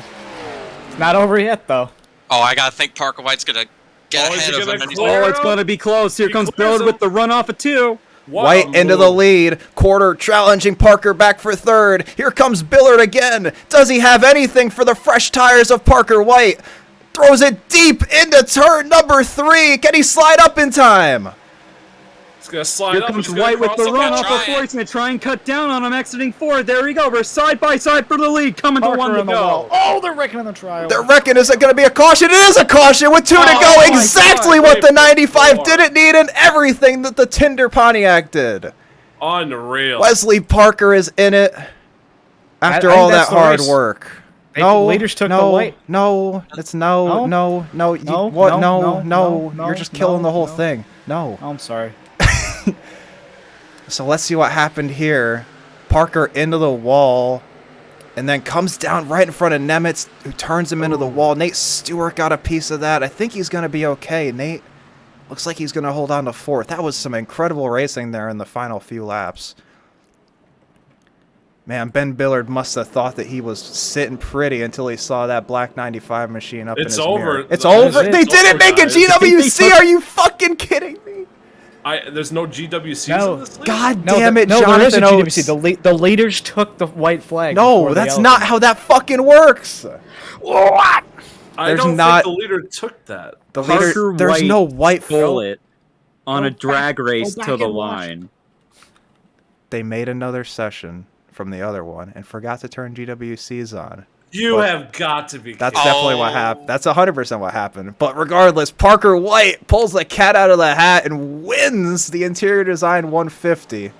It's not over yet, though. Oh, I gotta think Parker White's gonna get Oh, is ahead he of gonna him. And he's clear? Oh, it's going to be close. Here He comes clears Billard him. with the runoff of 2. What White a into the move. lead. Quarter challenging Parker back for third. Here comes Billard again. Does he have anything for the fresh tires of Parker White? Throws it deep into turn number 3. Can he slide up in time? He's gonna slide Here up. comes he's gonna White with the cross the runoff line. of 4. He's going to try and cut down on him, exiting 4. There we go. We're side by side for the lead. Coming to 1 to go. Oh, they're wrecking on the trial. They're reckoning, is it going to be a caution? It is a caution with 2 to Oh go. my Exactly God, what the wait, 95 4. didn't need and everything that the Tinder Pontiac did. Unreal. Wesley Parker is in it after I think all that that's the hard race. work. They- No, leaders took no, the white. No, it's no, No? no. No, What? no, No, no, no, You're just killing no, the whole no. thing. No. Oh, I'm sorry. So let's see what happened here. Parker into the wall, and then comes down right in front of Nemitz, who turns him into the wall. Nate Stewart got a piece of that. I think he's going to be okay. Nate looks like he's going to hold on to 4th. That was some incredible racing there in the final few laps. Man, Ben Billard must have thought that he was sitting pretty until he saw that black 95 machine up in It's his over. mirror. It's That is over. it. They It's didn't over, make a guys. GWC. Are you fucking kidding me? There's no GWCs No. in this league? God No, damn it, no, there is a Jonathan GWC. Oates. The leaders took the white flag. No, before the that's yellow not flag. how that fucking works. What? I There's don't not- think the leader took that. The Parker leader, there's White no white flag. Bullet on a drag race go to back the and watch. line. They made another session from the other one and forgot to turn GWCs on. You But have got to be That's kidding. definitely what happened. That's 100% what happened. But regardless, Parker White pulls the cat out of the hat and wins the Interior Design 150.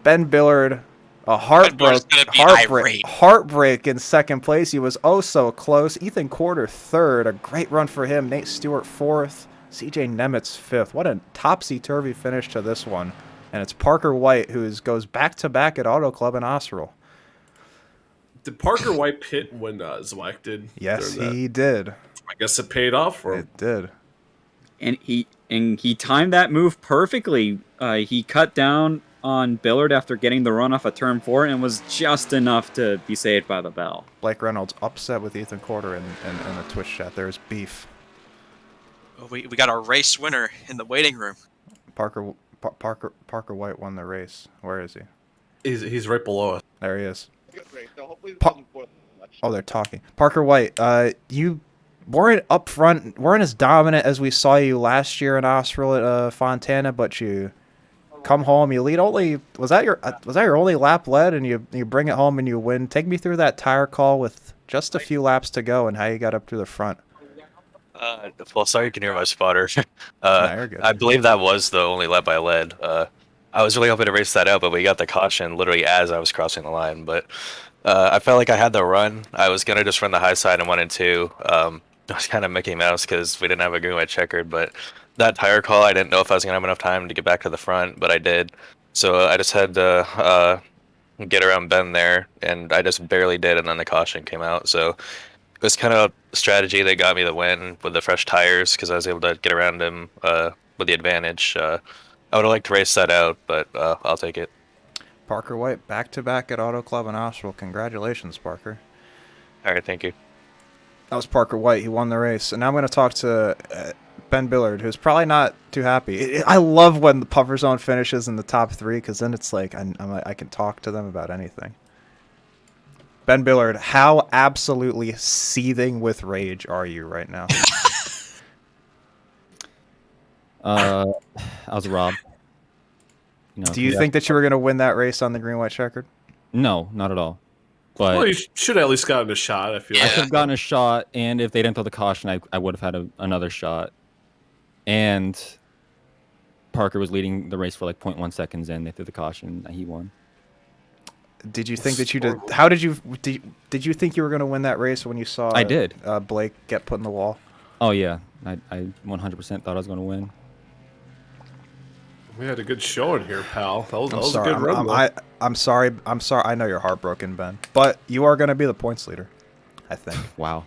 Ben Billard, a Billard's gonna be irate. heartbreak in second place. He was oh so close. Ethan Quarter third, a great run for him. Nate Stewart 4th, CJ Nemitz 5th. What a topsy-turvy finish to this one. And it's Parker White who goes back-to-back at Auto Club in Osrel. Did Parker White pit when Zweig did? Yes, during that? he did. I guess it paid off for him. It did. And he timed that move perfectly. He cut down on Billard after getting the run off of turn 4 and was just enough to be saved by the bell. Blake Reynolds upset with Ethan Quarter in the Twitch chat. There's beef. We got our race winner in the waiting room. Parker White won the race. Where is he? He's right below us. There he is. Oh, they're talking. Parker White, you weren't up front, weren't as dominant as we saw you last year in Osrel at Fontana, but you come home, you lead only. Was that your only lap led, and you bring it home and you win? Take me through that tire call with just a few laps to go and how you got up to the front. Well, sorry you can hear my spotter. No, you're good. I believe that was the only lap I led. I was really hoping to race that out, but we got the caution literally as I was crossing the line. But I felt like I had the run. I was going to just run the high side in 1 and 2. I was kind of Mickey Mouse because we didn't have a green white checkered, but that tire call, I didn't know if I was going to have enough time to get back to the front, but I did. So I just had to get around Ben there, and I just barely did, and then the caution came out. So it was kind of a strategy that got me the win with the fresh tires because I was able to get around him with the advantage. I would have liked to race that out, but I'll take it. Parker White, back-to-back at Auto Club in Austral. Congratulations, Parker. All right, thank you. That was Parker White. He won the race. And now I'm going to talk to Ben Billard, who's probably not too happy. I love when the puffer zone finishes in the top 3 because then it's like I can talk to them about anything. Ben Billard, how absolutely seething with rage are you right now? I was robbed. Do you think that you were going to win that race on the green white checkered? No, not at all. But Well, you should have at least gotten a shot. I feel I like. should have gotten a shot, and if they didn't throw the caution, I would have had another shot. And Parker was leading the race for like 0.1 seconds in. They threw the caution. He won. Did you think that you did? How did you think you were going to win that race when you saw? I did. Blake get put in the wall. Oh yeah, I 100% thought I was going to win. We had a good showing here, pal. That was sorry, a good run. I'm sorry. I know you're heartbroken, Ben, but you are going to be the points leader, I think. Wow.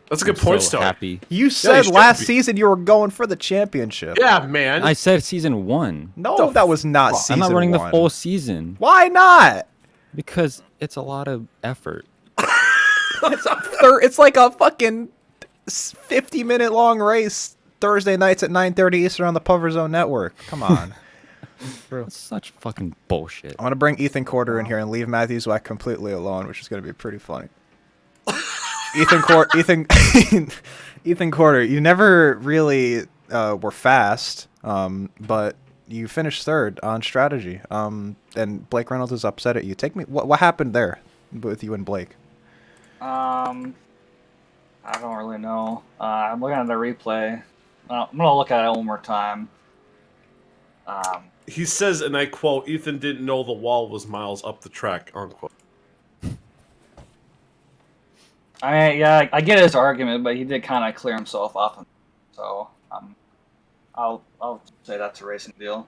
That's a good I'm point, so Stone. happy. You said should last be. season you were going for the championship. Yeah, man. I said season 1. No, that was not season I'm not running 1. the full season Why not? because it's a lot of effort. It's like a fucking 50-minute long race Thursday nights at 9:30 Eastern on the Puffer Zone Network. Come on. It's such fucking bullshit. I'm going to bring Ethan Corder in here and leave Matthew Zwack completely alone, which is going to be pretty funny. Ethan Corder, you never really were fast, but you finished third on strategy. And Blake Reynolds is upset at you. Take me. What happened there with you and Blake? I don't really know. I'm looking at the replay. I'm gonna look at it one more time. He says, and I quote, Ethan didn't know the wall was miles up the track, unquote. I get his argument, but he did kind of clear himself off. So I'll say that's a racing deal.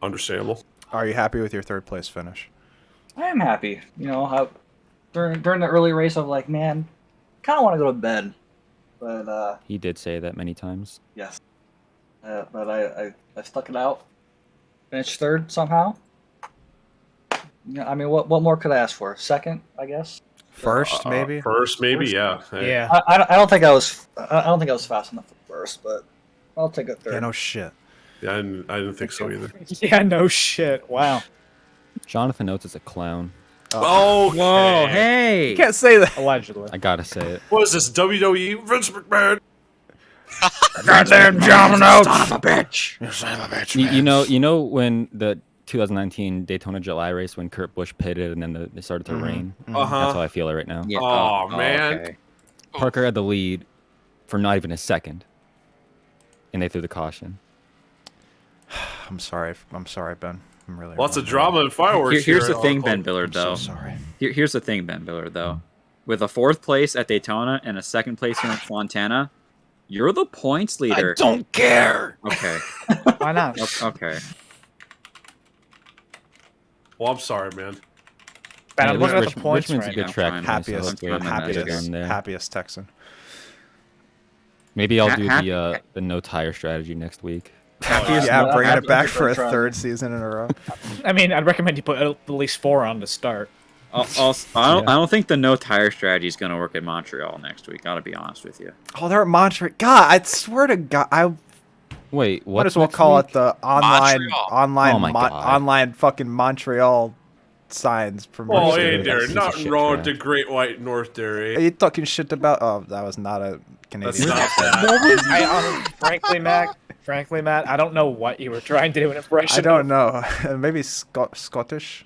Understandable. Are you happy with your third place finish? I am happy. During the early race, I was like, man, kind of want to go to bed, but He did say that many times. yes, but I stuck it out. Finished third somehow. Yeah, I mean, what more could I ask for? Second, I guess. First, maybe. First, maybe, yeah. Hey. Yeah. I don't think I was fast enough at first, but I'll take a third. Yeah, no shit. Yeah, I didn't think so either. Yeah, no shit. Wow. Jonathan Oates is a clown. Oh, Whoa, hey! You can't say that. Allegedly. I gotta say it. What is this, WWE? Vince McMahon? Goddamn John Oates. Son of a bitch! You son of a bitch. You know when the 2019 Daytona July race when Kurt Busch pitted and then it started to rain. That's how I feel it right now. Yeah. Oh, man. Okay. Parker had the lead for not even a second, and they threw the caution. I'm sorry, Ben. I'm really Lots of drama and fireworks Here's here the at thing, Uncle. Ben Billard, though. So sorry. Here's the thing, Ben Billard, though. With a fourth place at Daytona and a second place here in Fontana, you're the points leader. I don't care. Okay. Why not? Okay. Well, I'm sorry, man. Ben, I'm looking at the Richmond's points a right good now. track. Fine. for me, so Happiest, hopefully I can happiest, get on there. happiest Texan. Maybe I'll do Ha- the no tire strategy next week. Yeah, bringing it back Happy for a try. third season in a row. I mean, I'd recommend you put at least 4 on to start. I don't think the no tire strategy is going to work in Montreal next week. Gotta be honest with you. Oh, they're at Montreal. God, I swear to God, I Wait, what? might as well call it the Montreal. Oh my God. online fucking Montreal signs from. Oh, Mercy, hey that's there. a piece of Nothing shit wrong with track. the Great White North there, eh? Are you talking shit about? Oh, that was not a That's Canadian. not that. Frankly, Matt, I don't know what you were trying to do an impression. I don't know. Maybe Scottish.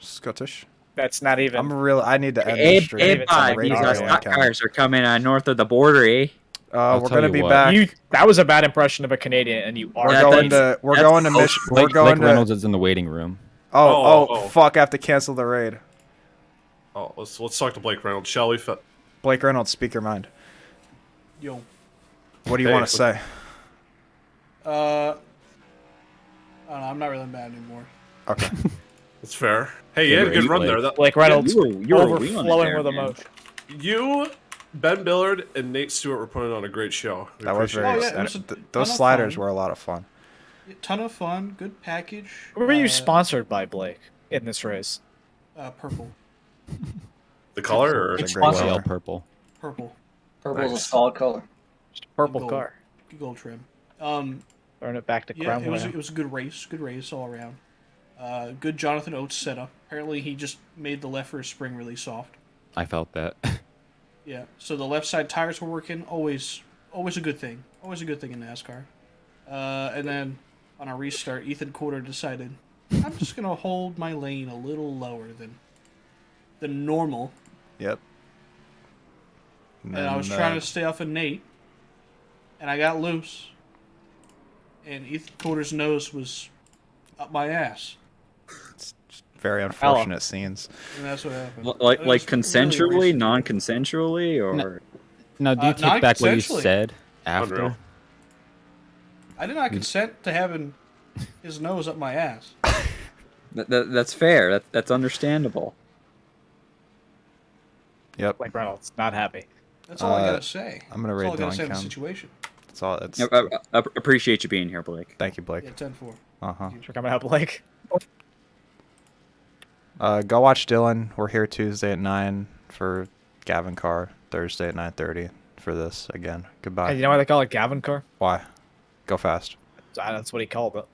That's not even. I need to end Hey, the stream. hey, It's on these radio stock account. cars are coming north of the border, eh? I'll We're tell gonna you be what. back. That was a bad impression of a Canadian, and you are. We're Yeah, going that's- to. We're that's- going to Michigan. We're Blake going to. Reynolds is in the waiting room. Oh. Fuck! I have to cancel the raid. Oh, let's talk to Blake Reynolds, shall we? Blake Reynolds, speak your mind. Yo. What do you Hey, want to say? I don't know, I'm not really mad anymore. Okay. That's fair. Hey, you had a good run there. Blake Reynolds you were wheeling it overflowing there, with man. emotion. You, Ben Billard, and Nate Stewart were putting on a great show. We That was appreciate very. it. Oh, yeah, it was a those ton of sliders fun. were a lot of fun. A ton of fun, good package. Who were you sponsored by, Blake, in this race? Purple. The color, or It's a great Royal color. purple. Purple. Purple's a Nice. solid color. Just a purple Gold. car. Good gold trim. Throwing it back to Yeah, Cromwell. it was a good race. Good race all around. Good Jonathan Oates setup. Apparently he just made the left rear spring really soft. I felt that. Yeah. So the left side tires were working. Always a good thing. Always a good thing in NASCAR. And then on a restart, Ethan Corder decided, I'm just gonna hold my lane a little lower than normal. Yep. And I was trying to stay off of Nate, and I got loose, and Ethan Corder's nose was up my ass, Very unfortunate scenes. and that's what happened. Like It was consensually, really non-consensually, or Now, do you take back what you non-consensually. said after? Unreal. I did not consent to having his nose up my ass. that's fair. That's understandable. Yep. Blake Reynolds, not happy. That's all I gotta say. I'm gonna That's all rate I gotta say in the Dylan Cam. situation. That's all. It's. I appreciate you being here, Blake. Thank you, Blake. Yeah, 10-4. Thanks for coming out, Blake. Go watch Dylan. We're here Tuesday at 9 for Gavin Carr. Thursday at 9:30 for this again. Goodbye. Hey, you know why they call it Gavin car? Why? Go fast. That's what he called it.